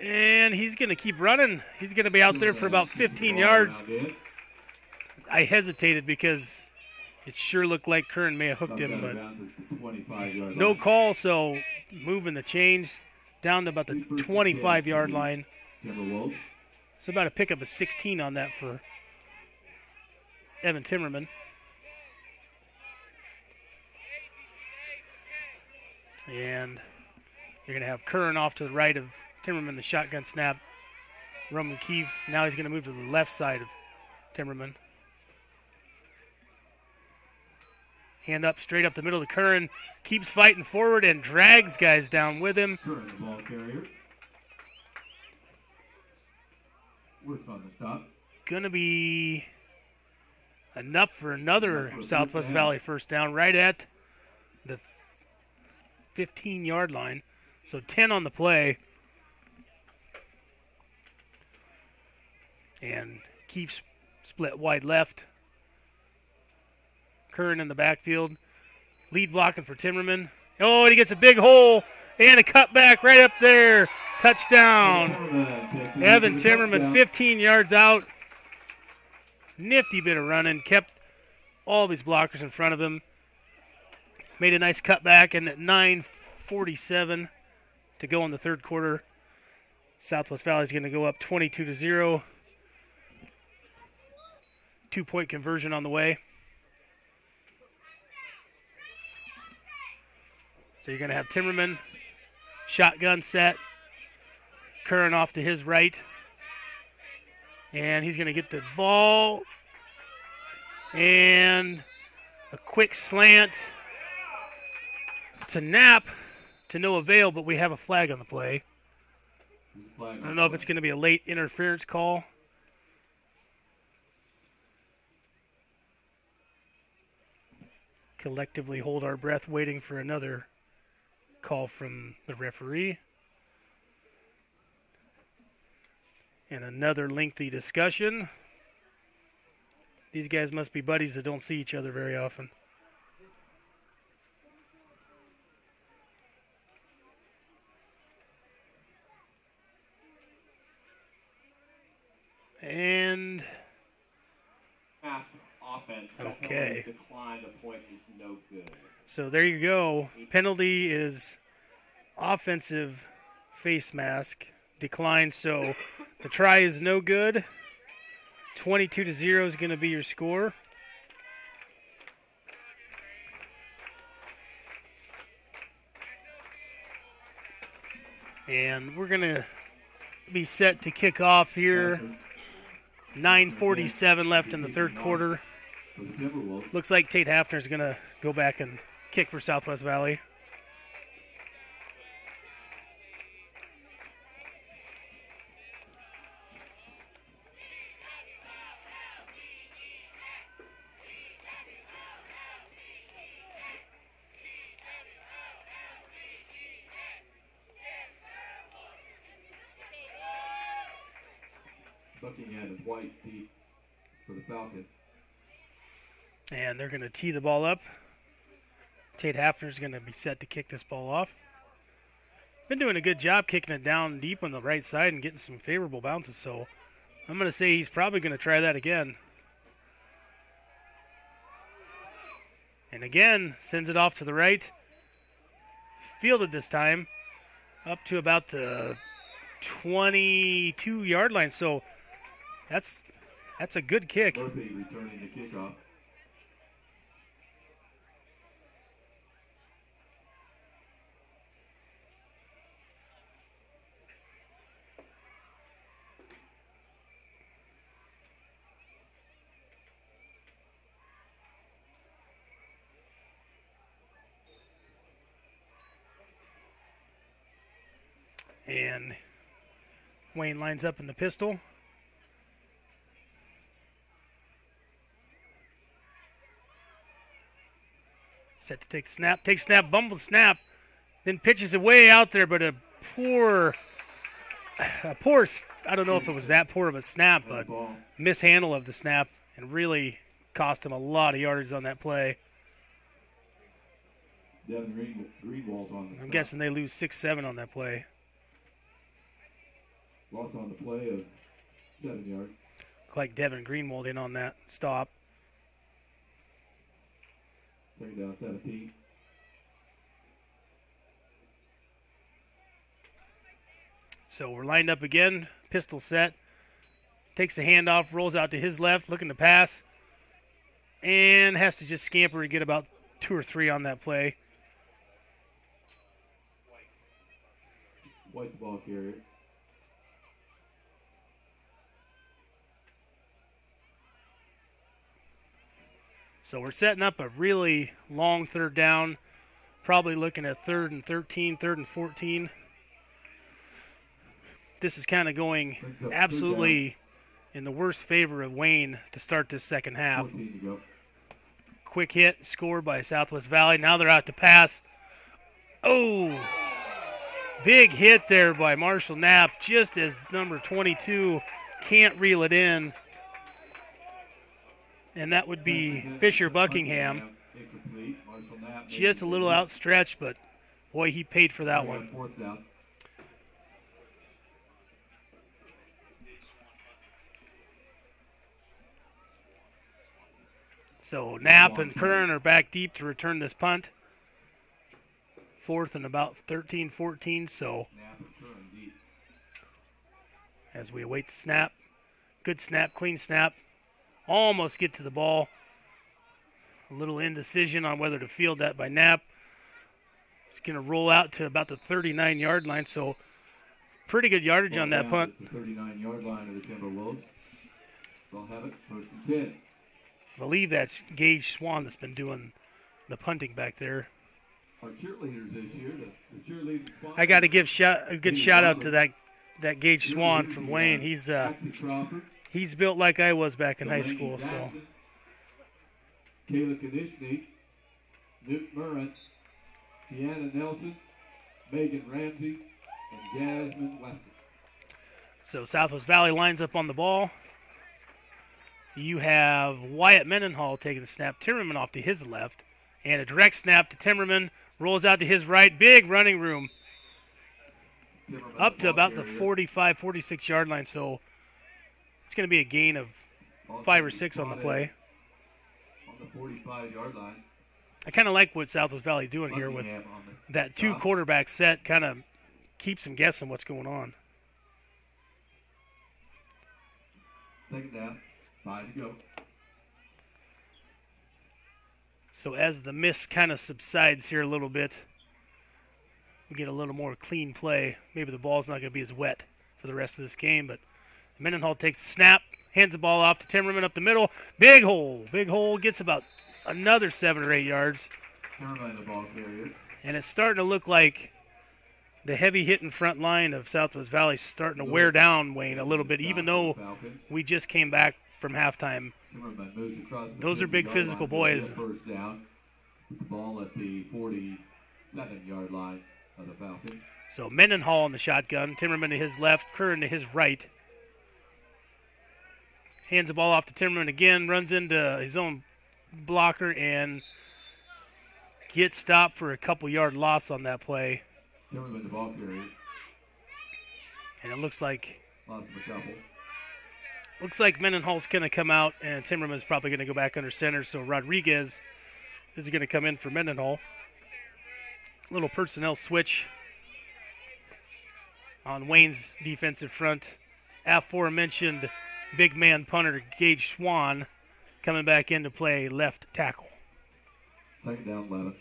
And he's going to keep running. He's going to be out there for about 15 yards. I hesitated because it sure looked like Kern may have hooked him, but no call, so moving the chains down to about the 25-yard line. It's about a pickup of 16 on that for Evan Timmerman. And you're going to have Kern off to the right of Timmerman, the shotgun snap. Roman Keefe, now he's going to move to the left side of Timmerman. Hand up, straight up the middle to Curran. Keeps fighting forward and drags guys down with him. Curran, the ball carrier. Works on the stop. Going to be enough for another Southwest Valley first down right at the 15-yard line. So 10 on the play. And Keefe split wide left. Curran in the backfield. Lead blocking for Timmerman. Oh, and he gets a big hole and a cutback right up there. Touchdown. Evan Timmerman, 15 yards out. Nifty bit of running. Kept all of his blockers in front of him. Made a nice cutback, and at 9:47 to go in the third quarter, Southwest Valley is going to go up 22-0. 2-point conversion on the way. So you're going to have Timmerman, shotgun set, Curran off to his right. And he's going to get the ball. And a quick slant to Knapp to no avail, but we have a flag on the play. I don't know if it's going to be a late interference call. Collectively hold our breath waiting for another call from the referee. And another lengthy discussion. These guys must be buddies that don't see each other very often. And offense. Okay. Decline. The point is no good. So there you go. Penalty is offensive face mask declined. So the try is no good. 22-0 is going to be your score. And we're going to be set to kick off here. 9:47 left in the third quarter. Looks like Tate Hafner is going to go back and kick for Southwest Valley. Buckingham is white deep for the Falcons. And they're going to tee the ball up. Tate Hafner is going to be set to kick this ball off. Been doing a good job kicking it down deep on the right side and getting some favorable bounces, so I'm going to say he's probably going to try that again. And again, sends it off to the right. Fielded this time up to about the 22-yard line, so that's a good kick. Murphy returning the kickoff. And Wayne lines up in the pistol. Set to take snap. Takes snap, bumble snap. Then pitches it way out there, but a poor, I don't know if it was that poor of a snap, but mishandle of the snap and really cost him a lot of yardage on that play. Devin Greenwald on the I'm stop. guessing they lose 6-7 on that play. Loss on the play of 7 yards. Look like Devin Greenwald in on that stop. Second down, 17. So we're lined up again, pistol set. Takes the handoff, rolls out to his left, looking to pass. And has to just scamper and get about 2 or 3 on that play. White the ball carrier. So we're setting up a really long third down. Probably looking at 3rd and 13, 3rd and 14. This is kind of going Brings up absolutely in the worst favor of Wayne to start this second half. 14 to go. Quick hit, scored by Southwest Valley. Now they're out to pass. Oh, big hit there by Marshall Knapp, just as number 22 can't reel it in. And that would be Fisher Buckingham. Incomplete. Marshall Knapp Just a little outstretched, but boy, he paid for that one. Fourth down. So Knapp and Kern are back deep to return this punt. 4th and about 13, 14. So Knapp and Curran deep. as we await the snap, good snap, clean snap. Almost get to the ball. A little indecision on whether to field that by Knapp. It's going to roll out to about the 39-yard line, so pretty good yardage on that punt. The 39-yard line of the Timberwolves. They'll have it, 1st and 10. I believe that's Gage Swan that's been doing the punting back there. Our cheerleaders this year, the cheerleading sponsors. I got to give a good shout out to that Gage Swan from Wayne. Maxie Crawford, He's built like I was back in high Delaney school. So Jackson, Kayla Konishny, Newt Murren, Tiana Nelson, Megan Ramsey, and Jasmine Weston. Southwest Valley lines up on the ball. You have Wyatt Mendenhall taking the snap. Timmerman off to his left. And a direct snap to Timmerman. Rolls out to his right. Big running room. Timmerman, Up to ball about the carrier. 45, 46-yard line. So it's going to be a gain of Ball 5 or carrier 6 on the spotted play. On the 45-yard line. I kind of like what Southwest Valley doing here with Buckingham on the that 2 stop. quarterback set. Kind of keeps them guessing what's going on. Second down, 5 to go. So as the mist kind of subsides here a little bit, we get a little more clean play. Maybe the ball's not going to be as wet for the rest of this game, but Mendenhall takes the snap, hands the ball off to Timmerman up the middle. Big hole, gets about another 7 or 8 yards. Timmerman, the ball carrier. And it's starting to look like the heavy hitting front line of Southwest Valley is starting to wear down Wayne a little bit, even though Falcons. we just came back from halftime. Timmerman moves across the Those are big 50-yard physical line to boys. get First down. With the ball at the 47-yard line of the Falcons. So Mendenhall in the shotgun, Timmerman to his left, Curran to his right. Hands the ball off to Timmerman again, runs into his own blocker and gets stopped for a couple-yard loss on that play. Timmerman, the ball carrier. And it looks like Lost him a couple. Mendenhall's going to come out and Timmerman's probably going to go back under center. So Rodriguez is going to come in for Mendenhall. Little personnel switch on Wayne's defensive front. Aforementioned big man punter Gage Swan coming back in to play left tackle. Second down, 11.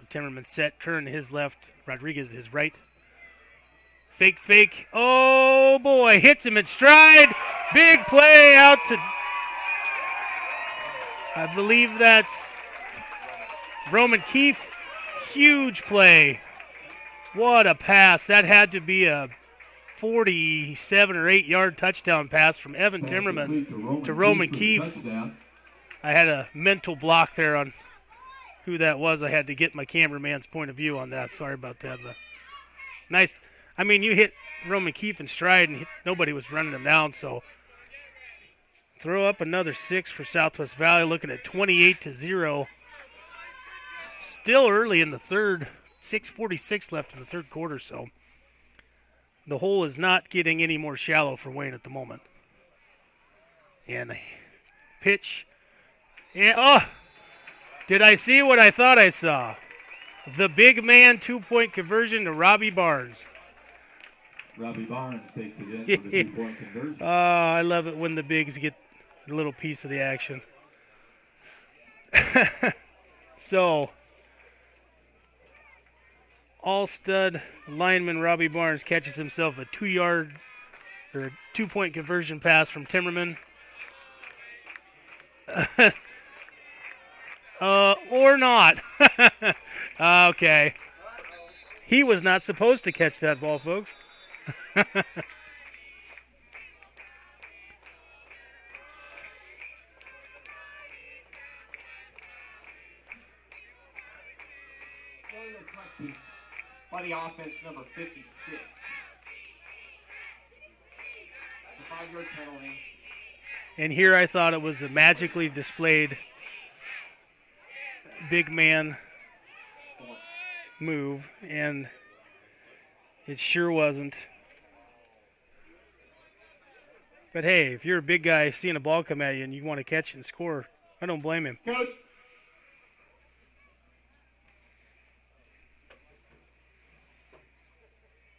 So Timmerman set, Kern to his left, Rodriguez to his right. Fake. Oh boy, hits him in stride. Big play out to, I believe that's Roman Keefe. Huge play. What a pass. That had to be a 47 or 8 yard touchdown pass from Evan Pass Timmerman complete to Roman for the Keefe. touchdown. I had a mental block there on who that was. I had to get my cameraman's point of view on that. Sorry about that. But nice. I mean, you hit Roman Keefe in stride, and nobody was running him down. So throw up another 6 for Southwest Valley, looking at 28-0. Still early in the third, 6:46 left in the third quarter, so the hole is not getting any more shallow for Wayne at the moment. And pitch. And, did I see what I thought I saw? The big man 2-point conversion to Robbie Barnes. Robbie Barnes takes it in for the 2-point conversion. I love it when the bigs get a little piece of the action. So, all-stud lineman Robbie Barnes catches himself a 2-point conversion pass from Timmerman. Or not. Okay. He was not supposed to catch that ball, folks. By the offense, number 56. That's a 5-yard penalty. And here I thought it was a magically displayed big man move, and it sure wasn't. But hey, if you're a big guy seeing a ball come at you and you want to catch it and score, I don't blame him. Coach.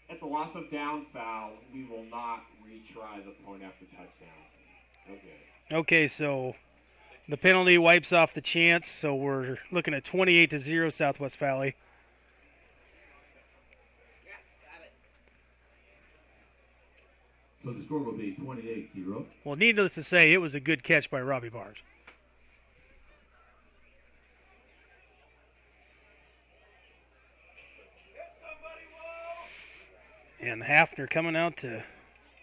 That's a loss of down foul. We will not retry the point after touchdown. Okay. Okay, so the penalty wipes off the chance, so we're looking at 28-0 Southwest Valley. So the score will be 28-0. Well, needless to say, it was a good catch by Robbie Barnes. And Hafner coming out to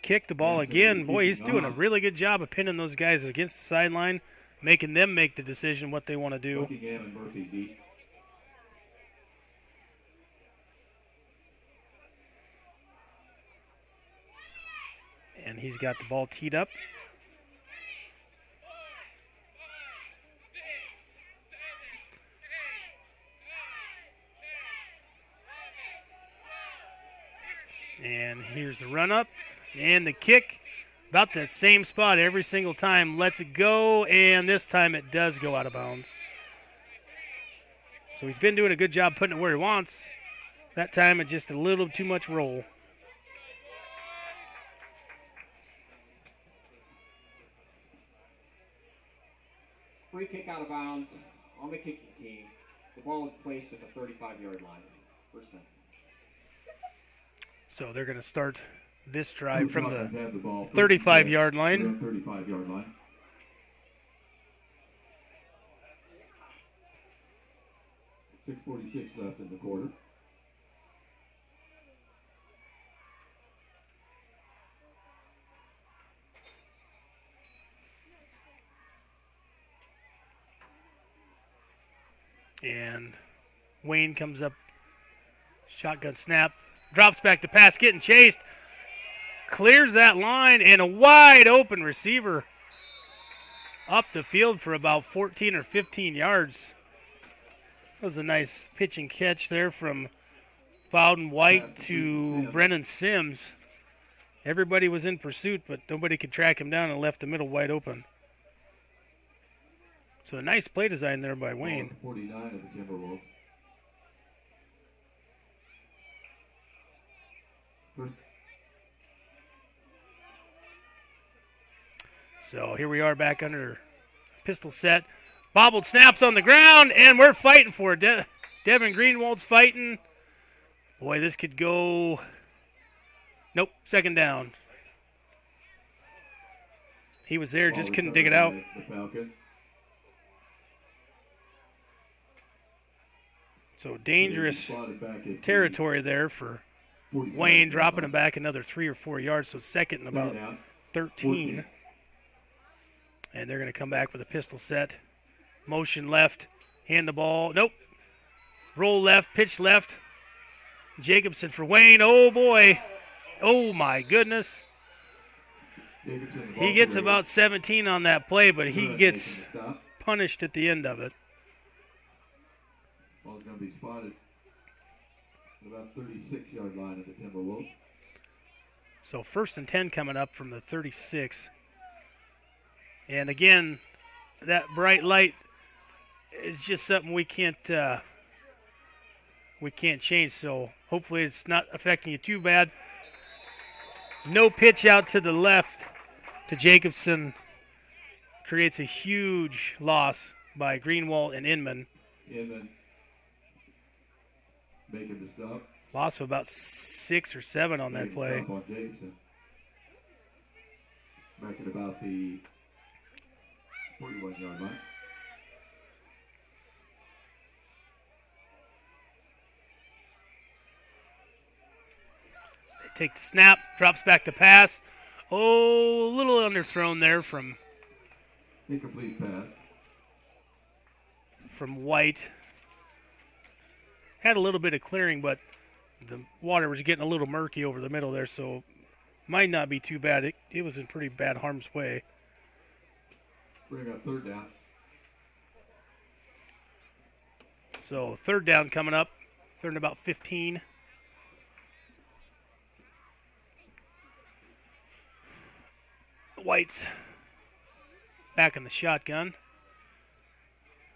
kick the ball again. Boy, he's doing a really good job of pinning those guys against the sideline, making them make the decision what they want to do. Buckingham and Murphy beat. And he's got the ball teed up. And here's the run up and the kick. About that same spot every single time. Lets it go, and this time it does go out of bounds. So he's been doing a good job putting it where he wants. That time it just a little too much roll. Free kick out of bounds on the kicking team. The ball is placed at the 35-yard line. First down. So they're going to start this drive from the Have the ball 35-yard line. 35-yard line. .646 left in the quarter. And Wayne comes up, shotgun snap, drops back to pass, getting chased, clears that line, and a wide open receiver up the field for about 14 or 15 yards. That was a nice pitch and catch there from Bowden White to Brennan Sims. Everybody was in pursuit, but nobody could track him down and left the middle wide open. So a nice play design there by Wayne. 49 of the Timberwolves. So here we are back under pistol set. Bobbled snaps on the ground, and we're fighting for it. Devin Greenwald's fighting. Boy, this could go. Nope, second down. He was there, just couldn't dig it out. The Falcons. So dangerous territory there for Wayne, dropping him back another 3 or 4 yards. So second and about 13. And they're going to come back with a pistol set. Motion left, hand the ball. Nope. Roll left, pitch left. Jacobson for Wayne. Oh, boy. Oh, my goodness. Jacobson, the He ball gets carrier. about 17 on that play, but he Curran gets making the stop. punished at the end of it. Ball's going to be spotted at about 36-yard line of the Timberwolves. So 1st and 10 coming up from the 36. And again, that bright light is just something we can't change. So hopefully it's not affecting you too bad. No pitch out to the left to Jacobson creates a huge loss by Greenwald and Inman. Inman making the stop. Loss of about 6 or 7 on that Making the play. stop on Jacobson. Back at about the 41-yard line. Take the snap, drops back to pass. Oh, a little underthrown there from Incomplete pass. White. Had a little bit of clearing, but the water was getting a little murky over the middle there, so might not be too bad. It was in pretty bad harm's way. Bring up 3rd down. So 3rd down coming up. 3rd and about 15. White's back in the shotgun.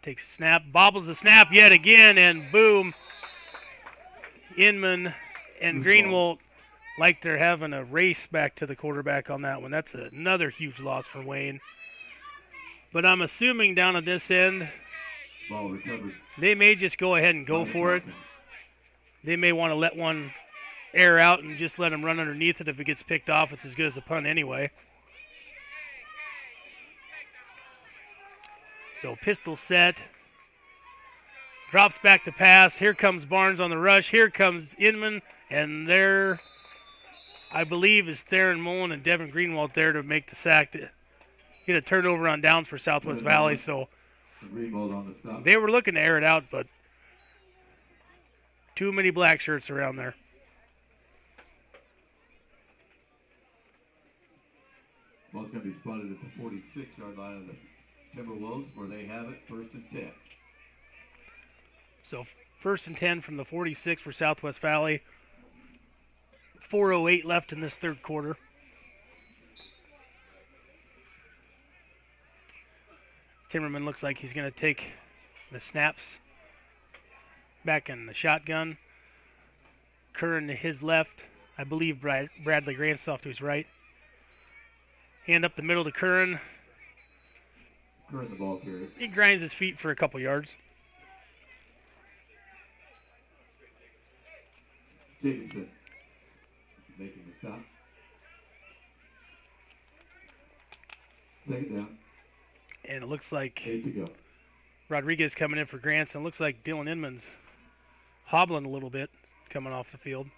Takes a snap, bobbles the snap yet again, and boom. Inman and Greenwald like they're having a race back to the quarterback on that one. That's another huge loss for Wayne. But I'm assuming down at this end, Ball recovered. they may just go ahead and go by for it. Kaufman. They may want to let one air out and just let him run underneath it. If it gets picked off, it's as good as a punt anyway. So pistol set. Drops back to pass. Here comes Barnes on the rush. Here comes Inman. And there, I believe, is Theron Mullen and Devin Greenwald there to make the sack. To get a turnover on downs for Southwest Valley. So Greenwald on the stop. they were looking to air it out, but too many black shirts around there. Ball's going to be spotted at the 46-yard line of the Timberwolves, where they have it 1st and 10. So 1st and 10 from the 46 for Southwest Valley. 4:08 left in this 3rd quarter. Timmerman looks like he's going to take the snaps back in the shotgun. Curran to his left. I believe Bradley Grantsoff to his right. Hand up the middle to Curran. Curran the ball carrier. He grinds his feet for a couple yards. Jacobson making the stop. 2nd down. And it looks like 8 to go. Rodriguez coming in for Grants. And it looks like Dylan Inman's hobbling a little bit coming off the field.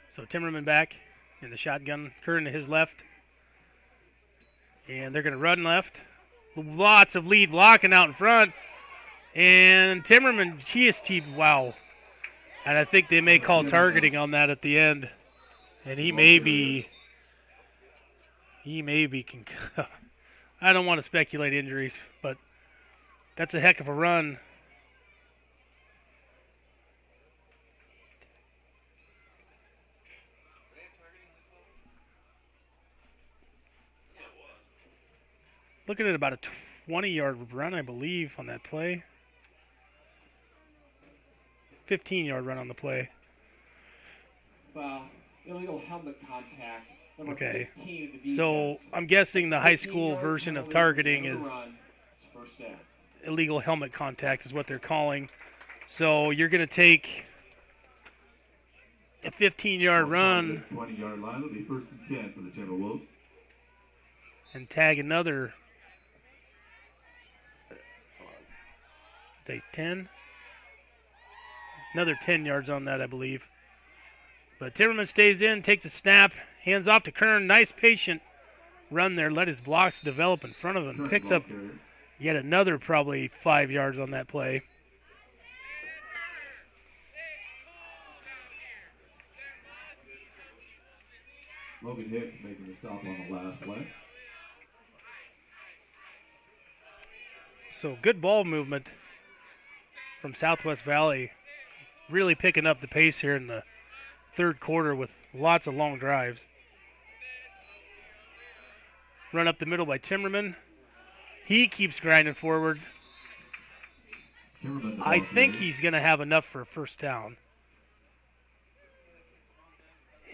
So Timmerman back in the shotgun. Curran to his left. And they're going to run left. Lots of lead blocking out in front. And Timmerman, GST, wow. And I think they may call targeting on that at the end. And he may be, I don't want to speculate injuries, but that's a heck of a run. Looking at about a 20-yard run, I believe, on that play. 15-yard run on the play. Foul. Illegal helmet contact. Number Okay. 15 of the So defense. I'm guessing the high school 15-yard version of penalty targeting on is the run. It's 1st down. illegal helmet contact is what they're calling. So you're going to take a 15-yard run 20-yard line will be 1st and 10 for the Timberwolves. and tag another, say 10? Another 10 yards on that, I believe. But Timmerman stays in, takes a snap, hands off to Kern. Nice patient run there. Let his blocks develop in front of him. Curran Picks ball up carrier. yet another probably 5 yards on that play. Logan Hicks making the stop on the last play. So good ball movement from Southwest Valley, really picking up the pace here in the third quarter with lots of long drives. Run up the middle by Timmerman. He keeps grinding forward. I think he's going to have enough for a first down.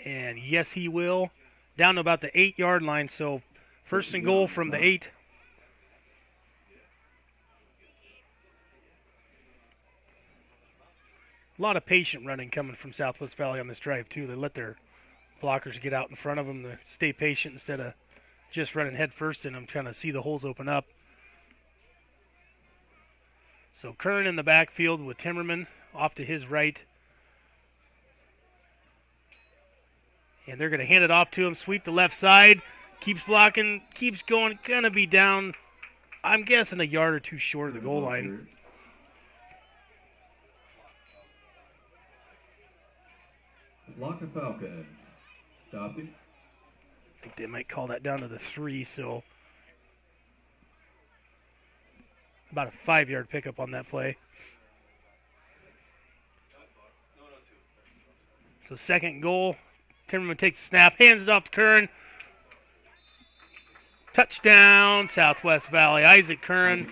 And yes, he will. Down to about the 8-yard line, so first and goal from the 8. A lot of patient running coming from Southwest Valley on this drive, too. They let their blockers get out in front of them to stay patient instead of just running head first in them, trying to see the holes open up. So Kern in the backfield with Timmerman off to his right. And they're going to hand it off to him, sweep the left side, keeps blocking, keeps going, going to be down, I'm guessing, a yard or two short of the goal line. Block of Falcons. Stopping. I think they might call that down to the 3, so about a 5-yard pickup on that play. So second goal. Timmerman takes the snap, hands it off to Kern. Touchdown, Southwest Valley. Isaac Kern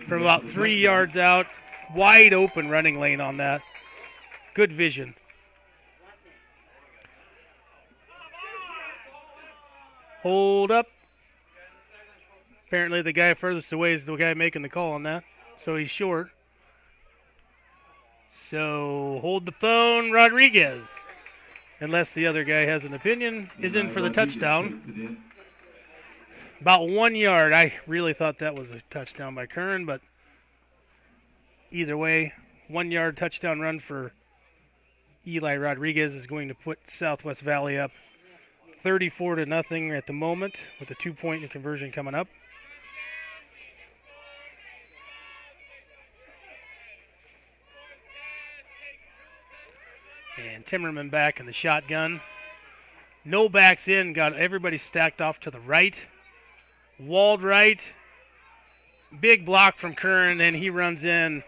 from about 3 yards out. Wide open running lane on that. Good vision. Hold up. Apparently the guy furthest away is the guy making the call on that. So he's short. So hold the phone, Rodriguez. Unless the other guy has an opinion, is in for the touchdown. About 1 yard. I really thought that was a touchdown by Kern, but either way, 1 yard touchdown run for Eli Rodriguez is going to put Southwest Valley up 34-0 at the moment, with a 2-point conversion coming up. And Timmerman back in the shotgun. No backs in, got everybody stacked off to the right. Walled right. Big block from Kern, and he runs in.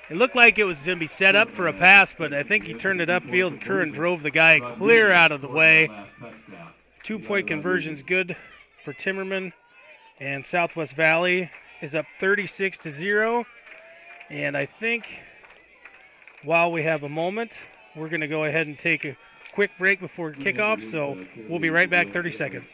It looked like it was going to be set up for a pass, but I think he turned it upfield, and Kern drove the guy clear out of the way. 2-point conversion's good for Timmerman, and Southwest Valley is up 36-0. And I think while we have a moment, we're going to go ahead and take a quick break before kickoff, so we'll be right back, 30 seconds.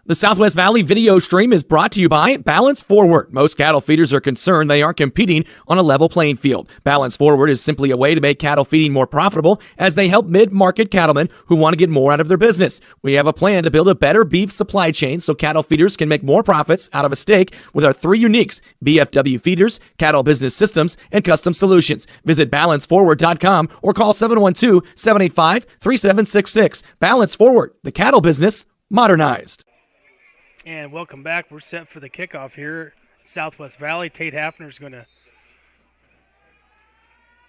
The Southwest Valley video stream is brought to you by Balance Forward. Most cattle feeders are concerned they aren't competing on a level playing field. Balance Forward is simply a way to make cattle feeding more profitable as they help mid-market cattlemen who want to get more out of their business. We have a plan to build a better beef supply chain so cattle feeders can make more profits out of a steak with our 3 uniques: BFW Feeders, Cattle Business Systems, and Custom Solutions. Visit balanceforward.com or call 712-785-3766. Balance Forward, the cattle business modernized. And welcome back. We're set for the kickoff here. Southwest Valley. Tate Hafner is going to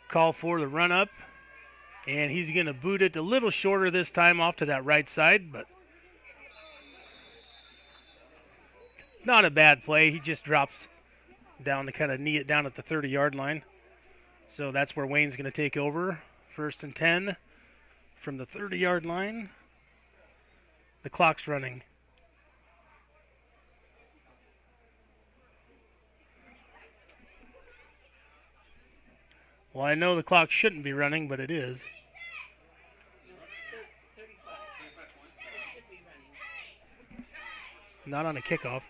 call for the run-up. And he's going to boot it a little shorter this time off to that right side, but not a bad play. He just drops down to kind of knee it down at the 30-yard line. So that's where Wayne's going to take over. 1st and 10 from the 30-yard line. The clock's running. Well, I know the clock shouldn't be running, but it is. Not on a kickoff.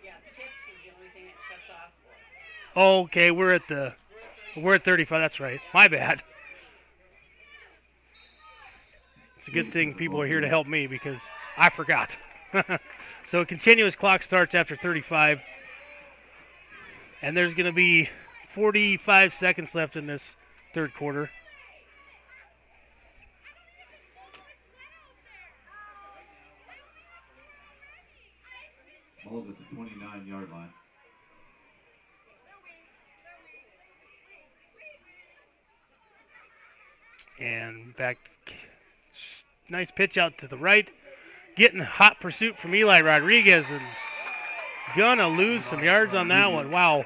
Yeah, chips is the only thing that shuts off. Okay, we're at 35. That's right. My bad. It's a good thing people are here to help me because I forgot. So a continuous clock starts after 35. And there's going to be 45 seconds left in this third quarter. Ball's at the 29-yard line. And back nice pitch out to the right. Getting hot pursuit from Eli Rodriguez and gonna lose some yards on that one. Wow.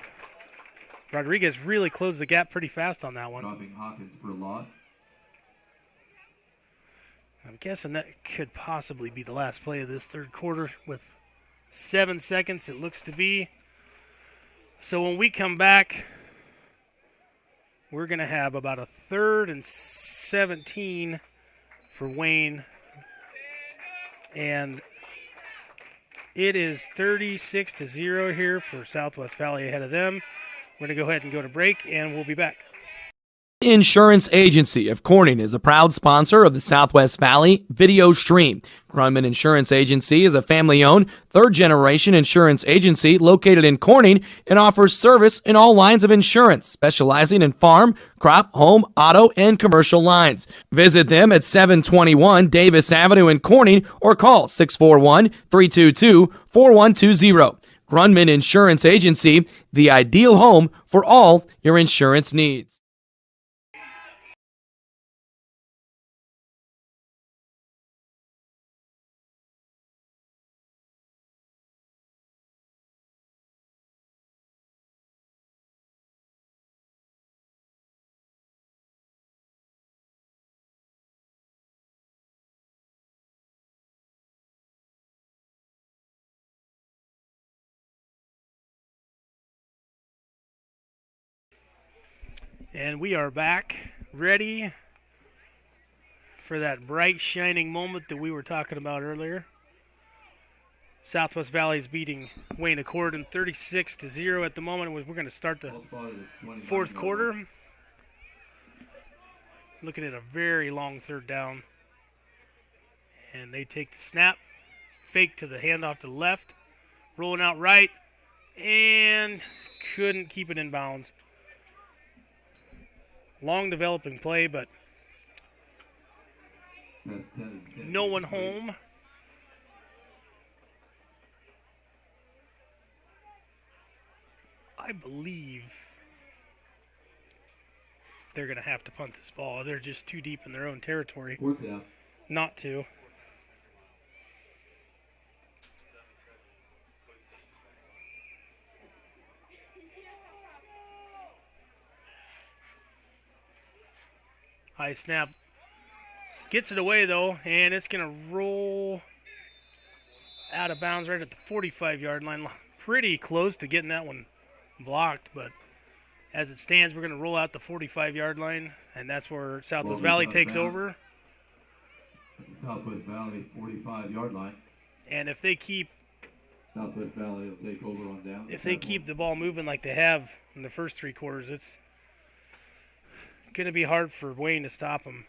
Rodriguez really closed the gap pretty fast on that one. Dropping Hawkins for a loss. I'm guessing that could possibly be the last play of this third quarter with 7 seconds, it looks to be. So when we come back, we're going to have about a 3rd and 17 for Wayne. And it is 36-0 here for Southwest Valley ahead of them. We're going to go ahead and go to break, and we'll be back. Insurance Agency of Corning is a proud sponsor of the Southwest Valley video stream. Grunman Insurance Agency is a family-owned, third-generation insurance agency located in Corning and offers service in all lines of insurance, specializing in farm, crop, home, auto, and commercial lines. Visit them at 721 Davis Avenue in Corning or call 641-322-4120. Grunman Insurance Agency, the ideal home for all your insurance needs. And we are back, ready for that bright, shining moment that we were talking about earlier. Southwest Valley is beating Wayne Accordon 36-0 at the moment. We're going to start the fourth quarter. Looking at a very long third down. And they take the snap, fake to the handoff to the left, rolling out right, and couldn't keep it in bounds. Long developing play, but no one home. I believe they're going to have to punt this ball. They're just too deep in their own territory not to. High snap. Gets it away, though, and it's going to roll out of bounds right at the 45-yard line. Pretty close to getting that one blocked, but as it stands, we're going to roll out the 45-yard line, and that's where Southwest Valley takes over. Southwest Valley, 45-yard line. And if they keep Southwest Valley will take over on down. If they keep the ball moving like they have in the first 3 quarters, it's going to be hard for Wayne to stop them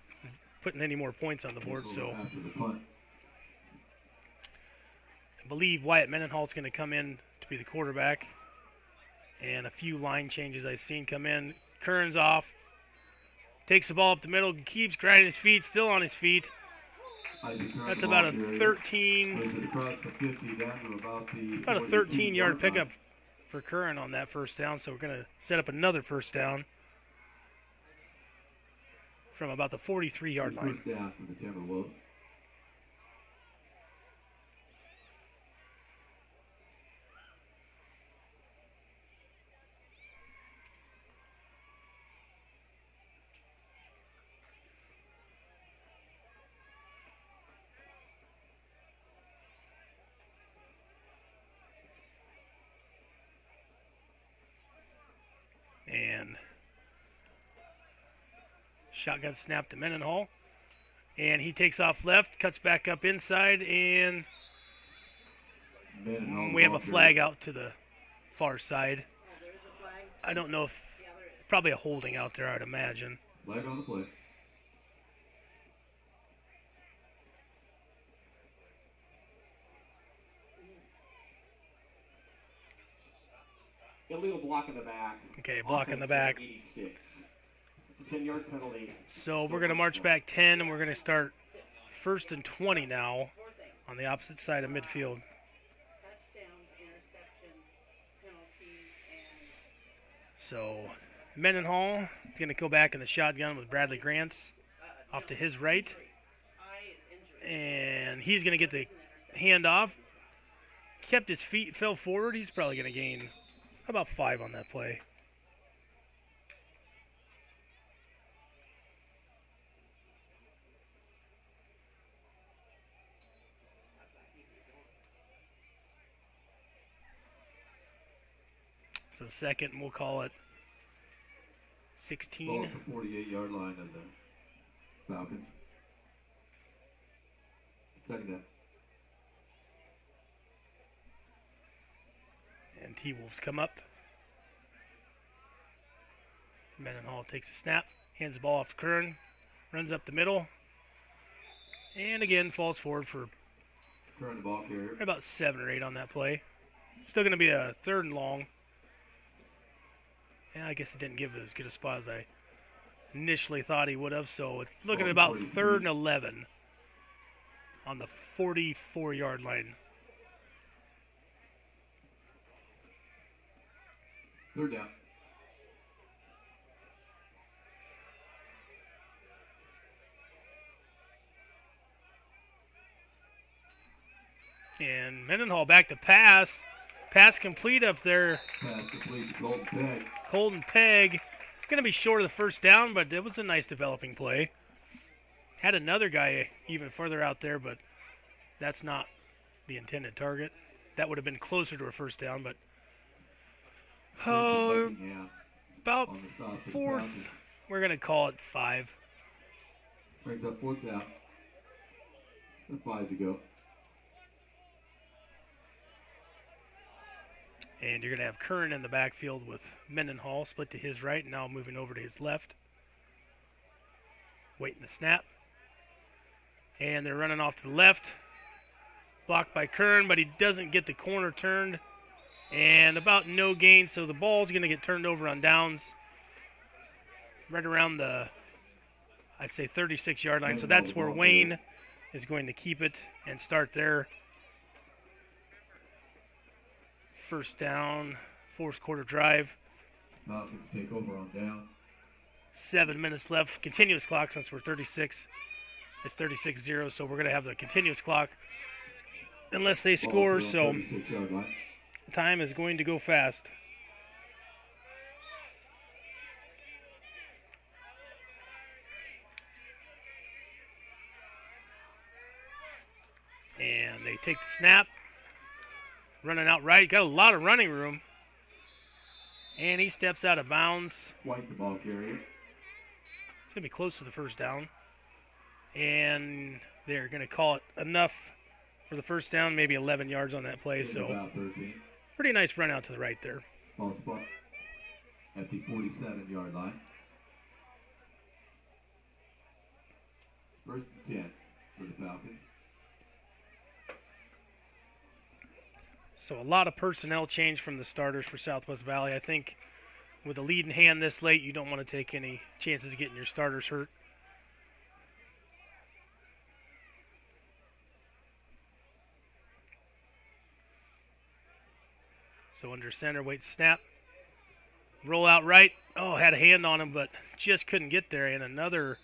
putting any more points on the board. So I believe Wyatt Mendenhall is going to come in to be the quarterback. And a few line changes I've seen come in. Kern's off. Takes the ball up the middle. Keeps grinding his feet. Still on his feet. That's about a 13-yard pickup for Curran on that first down. So we're going to set up another first down from about the 43-yard line. First down for the Timberwolves. And shotgun snap to Mendenhall. And he takes off left, cuts back up inside, and we have a flag out to the far side. I don't know if, probably a holding out there, I'd imagine. Flag on the play. Illegal block in the back. Okay, block in the back. 86. It's a 10-yard penalty. So we're going to march back 10, and we're going to start 1st and 20 now on the opposite side of midfield. Touchdowns, interceptions, penalties, and So Mendenhall is going to go back in the shotgun with Bradley Grants off to his right. eye is injured. And he's going to get the handoff. Kept his feet, fell forward. He's probably going to gain about 5 on that play. So second, we'll call it 16. Ball at the 48-yard line of the Falcons. Second down. And T-Wolves come up. Mendenhall takes a snap, hands the ball off to Kern, runs up the middle, and again falls forward for Current the ball carrier. about 7 or 8 on that play. Still going to be a 3rd and long. Yeah, I guess it didn't give it as good a spot as I initially thought he would have, so it's looking at about 3rd and 11 on the 44-yard line. Third down. And Mendenhall back to pass. Pass complete up there. Pass complete to Colton Pegg. Colton Pegg. Going to be short of the first down, but it was a nice developing play. Had another guy even further out there, but that's not the intended target. That would have been closer to a first down, but Yeah. about On the stop for the 4th. Falcons. We're going to call it 5. Brings up 4th down. And 5 to go. And you're going to have Curran in the backfield with Mendenhall split to his right, now moving over to his left. Waiting the snap. And they're running off to the left. Blocked by Curran, but he doesn't get the corner turned. And about no gain, so the ball's going to get turned over on downs. Right around the, I'd say, 36-yard line. So that's where Wayne is going to keep it and start their first down, 4th quarter drive. Falcons take over on down. 7 minutes left. Continuous clock since we're 36. It's 36-0, so we're going to have the continuous clock unless they score. Ball So 36-yard line. time is going to go fast. And they take the snap. Running out right. Got a lot of running room. And he steps out of bounds. White the ball carrier. It's going to be close to the first down. And they're going to call it enough for the first down, maybe 11 yards on that play. So About 13. pretty nice run out to the right there. Ball spot at the 47-yard line. First and 10 for the Falcons. So a lot of personnel change from the starters for Southwest Valley. I think with a lead in hand this late, you don't want to take any chances of getting your starters hurt. So under center, wait, snap. Roll out right. Oh, had a hand on him, but just couldn't get there. And another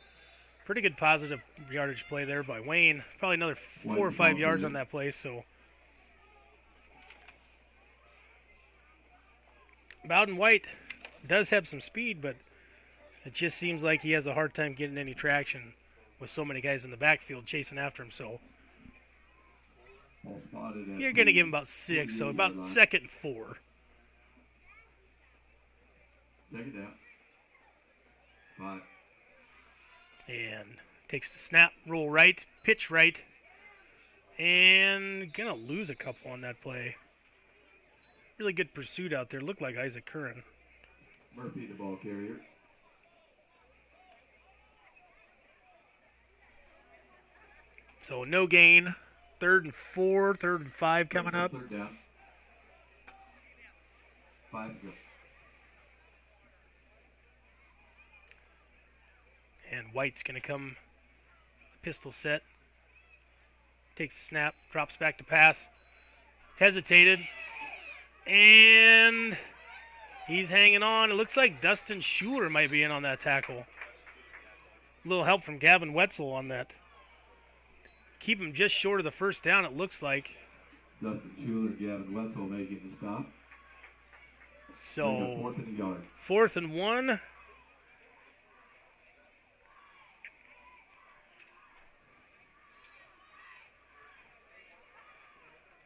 pretty good positive yardage play there by Wayne. Probably another 4 or 5 yards on that play. So Bowden White does have some speed, but it just seems like he has a hard time getting any traction with so many guys in the backfield chasing after him. So Ball spotted at you're going to give him about 6, so about 2nd and 4. Second down. 5. And takes the snap, roll right, pitch right, and going to lose a couple on that play. Really good pursuit out there. Looked like Isaac Curran. Murphy the ball carrier. So no gain. 3rd and 4, 3rd and 5 coming up. Third down. 5 to go. And White's going to come pistol set. Takes the snap, drops back to pass. Hesitated. And he's hanging on. It looks like Dustin Schuler might be in on that tackle. A little help from Gavin Wetzel on that. keep him just short of the first down, it looks like. Dustin Schuler and Gavin Wetzel making the stop. So, 4th and a yard. 4th and 1.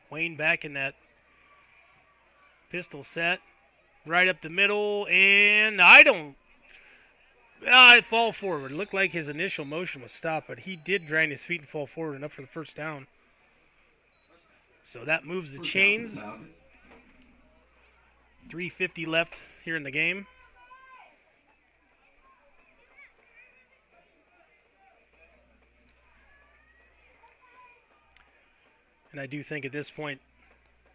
Wayne back in that pistol set. Right up the middle, and I fall forward. It looked like his initial motion was stopped, but he did grind his feet and fall forward enough for the first down. So that moves the First down chains. for the Falcons. 3:50 left here in the game. And I do think at this point,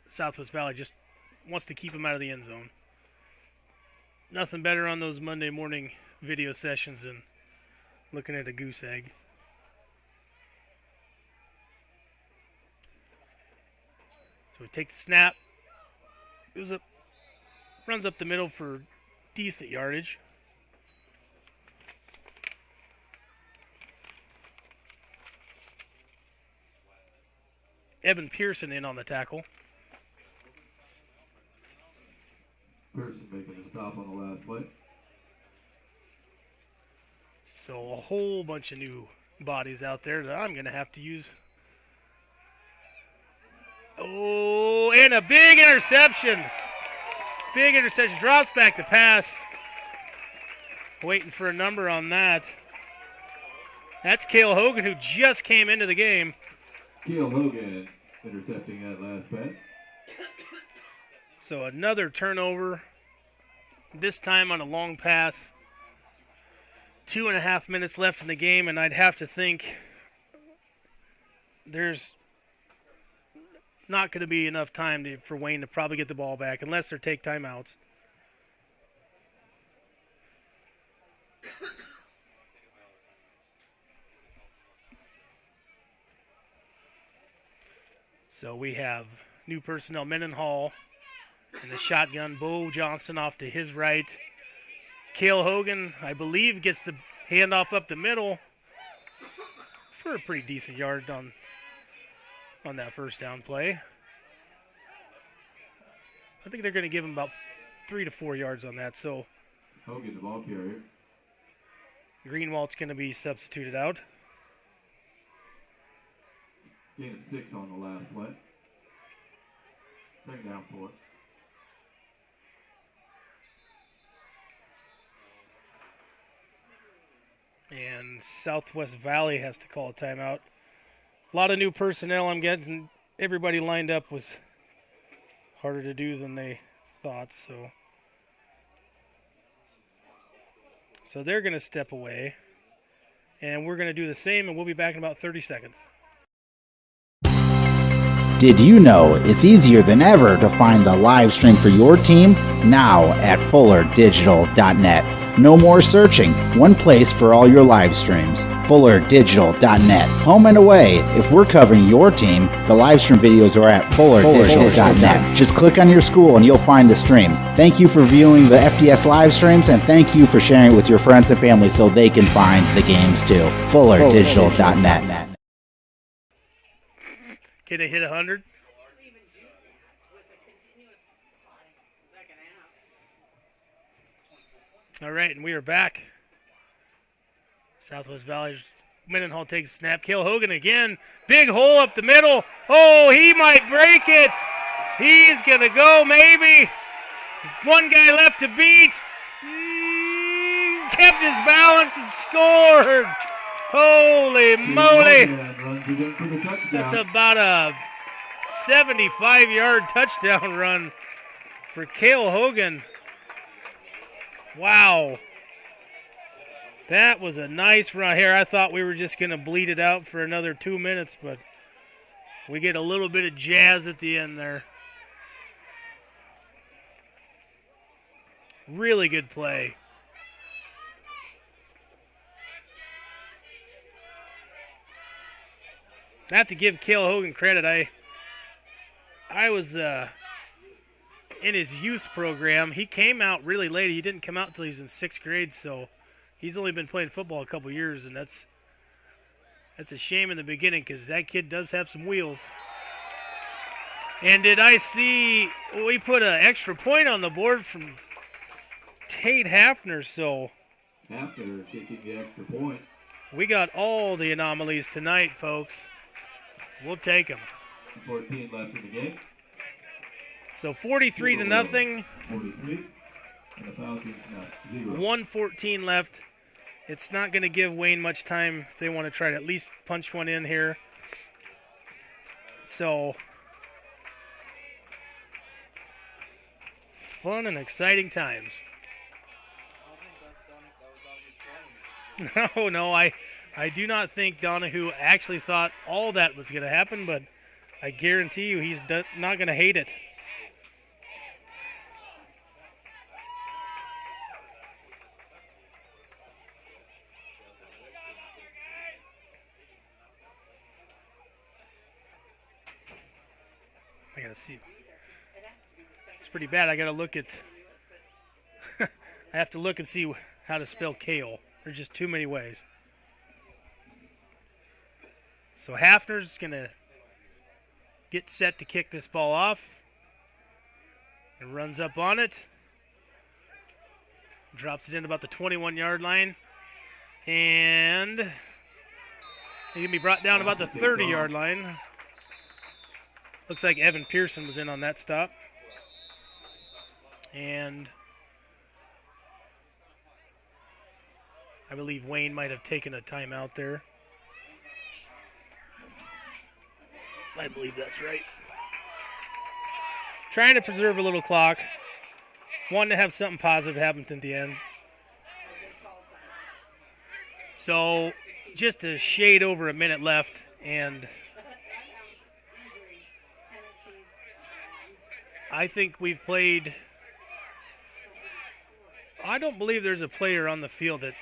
Southwest Valley just wants to keep him out of the end zone. Nothing better on those Monday morning video sessions than looking at a goose egg. So we take the snap. Runs up the middle for decent yardage. Evan Pearson in on the tackle. Pearson making a stop on the last play. So a whole bunch of new bodies out there that I'm going to have to use. Oh, and a big interception. Big interception. Drops back the pass. Waiting for a number on that. That's Cale Hogan, who just came into the game. Keel Hogan intercepting that last pass. So another turnover. This time on a long pass. 2.5 minutes left in the game, and I'd have to think there's not going to be enough time for Wayne to probably get the ball back unless they take timeouts. So we have new personnel, Mendenhall, and the shotgun, Bo Johnson off to his right. Cale Hogan, I believe, gets the handoff up the middle for a pretty decent yard on that first down play. I think they're going to give him about 3 to 4 yards on that. So Hogan, the ball carrier. Greenwald's going to be substituted out. Gain of 6 on the last play. 2nd down 4. And Southwest Valley has to call a timeout. A lot of new personnel I'm getting. Everybody lined up was harder to do than they thought. So they're going to step away. And we're going to do the same, and we'll be back in about 30 seconds. Did you know it's easier than ever to find the live stream for your team now at FullerDigital.net? No more searching. One place for all your live streams. FullerDigital.net. Home and away. If we're covering your team, the live stream videos are at FullerDigital.net. Just click on your school and you'll find the stream. Thank you for viewing the FDS live streams, and thank you for sharing it with your friends and family so they can find the games too. FullerDigital.net. Can they hit 100? All right, and we are back. Southwest Valley, Mendenhall takes a snap. Cale Hogan again. Big hole up the middle. Oh, he might break it. He's going to go, maybe. One guy left to beat. Kept his balance and scored. Holy moly. That's about a 75-yard touchdown run for Cale Hogan. Wow. That was a nice run here. I thought we were just going to bleed it out for another 2 minutes, but we get a little bit of jazz at the end there. Really good play. I have to give Cale Hogan credit. I was in his youth program. He came out really late. He didn't come out until he was in 6th grade, so he's only been playing football a couple years, and that's That's a shame in the beginning because that kid does have some wheels. And did I see we put an extra point on the board from Tate Hafner, so Hafner kicking the extra point. we got all the anomalies tonight, folks. We'll take them. 14 left in the game. So 43 to nothing. 43. And the foul team's not 0. 1:14 left. It's not going to give Wayne much time if they want to try to at least punch one in here. So fun and exciting times. No, I do not think Donahue actually thought all that was going to happen, but I guarantee you he's not going to hate it. I got to see. It's pretty bad. I got to look at I have to look and see how to spell kale. There's just too many ways. So Hafner's going to get set to kick this ball off. And runs up on it. Drops it in about the 21-yard line. And he's going to be brought down about the 30-yard line. Looks like Evan Pearson was in on that stop. And I believe Wayne might have taken a timeout there. I believe that's right. Trying to preserve a little clock. Wanting to have something positive happen at the end. So just a shade over a minute left, and I think we've played. I don't believe there's a player on the field that.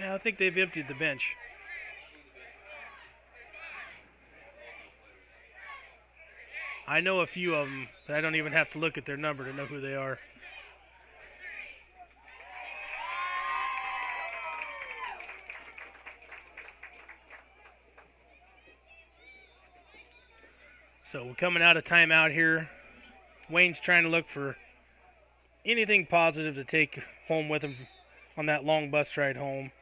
Yeah, I think they've emptied the bench. I know a few of them, but I don't even have to look at their number to know who they are. So we're coming out of timeout here. Wayne's trying to look for anything positive to take home with him on that long bus ride home.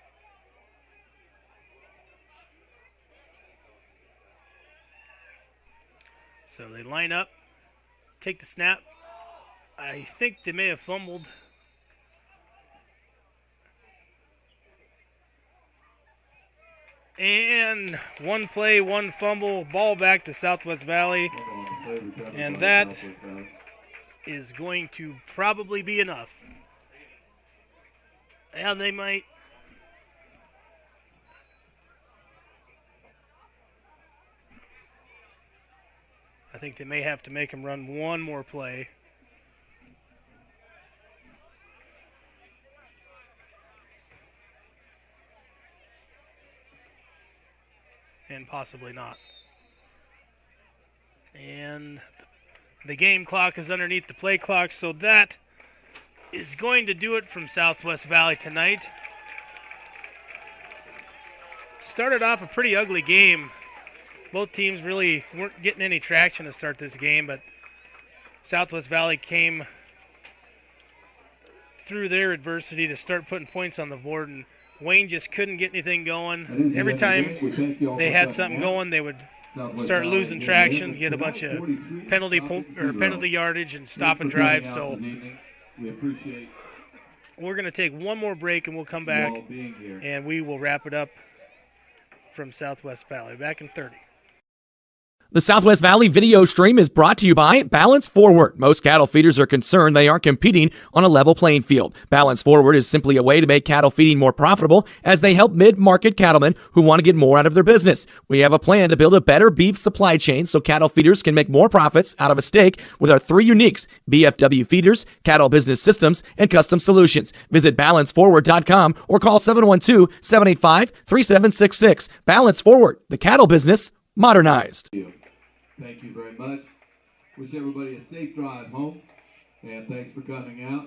So they line up, take the snap. I think they may have fumbled. And one play, one fumble, ball back to Southwest Valley. And that is going to probably be enough. Yeah, they might. I think they may have to make him run one more play. And possibly not. And the game clock is underneath the play clock, so that is going to do it from Southwest Valley tonight. Started off a pretty ugly game. Both teams really weren't getting any traction to start this game, but Southwest Valley came through their adversity to start putting points on the board, and Wayne just couldn't get anything going. Every time they had something going, they would start losing traction, get a bunch of penalty yardage and stop and drive. So we're going to take one more break, and we'll come back, and we will wrap it up from Southwest Valley. Back in 30. The Southwest Valley video stream is brought to you by Balance Forward. Most cattle feeders are concerned they aren't competing on a level playing field. Balance Forward is simply a way to make cattle feeding more profitable as they help mid-market cattlemen who want to get more out of their business. We have a plan to build a better beef supply chain so cattle feeders can make more profits out of a steak with our 3 uniques: BFW Feeders, Cattle Business Systems, and Custom Solutions. Visit balanceforward.com or call 712-785-3766. Balance Forward, the cattle business modernized. Thank you very much. Wish everybody a safe drive home, and thanks for coming out.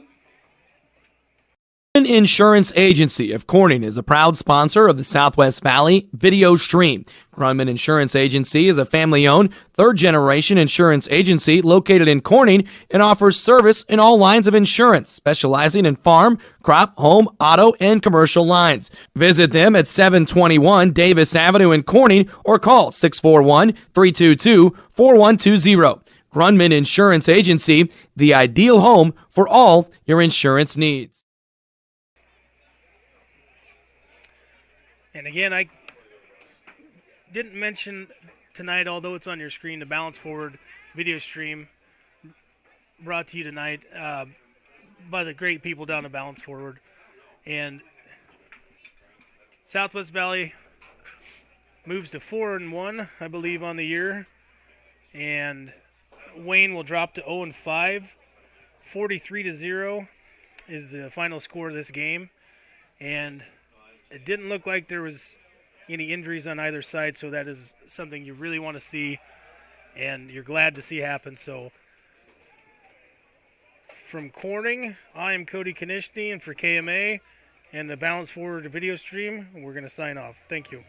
Insurance Agency of Corning is a proud sponsor of the Southwest Valley Video Stream. Grumman Insurance Agency is a family-owned, third-generation insurance agency located in Corning and offers service in all lines of insurance, specializing in farm, crop, home, auto, and commercial lines. Visit them at 721 Davis Avenue in Corning or call 641-322-4120. Grumman Insurance Agency, the ideal home for all your insurance needs. And again, I didn't mention tonight, although it's on your screen, the Balance Forward video stream brought to you tonight by the great people down at Balance Forward. And Southwest Valley moves to 4-1, I believe, on the year. And Wayne will drop to 0-5. 43-0 is the final score of this game. And it didn't look like there was any injuries on either side, so that is something you really want to see and you're glad to see happen. So from Corning, I am Cody Konishny, and for KMA and the Balance Forward video stream, we're going to sign off. Thank you.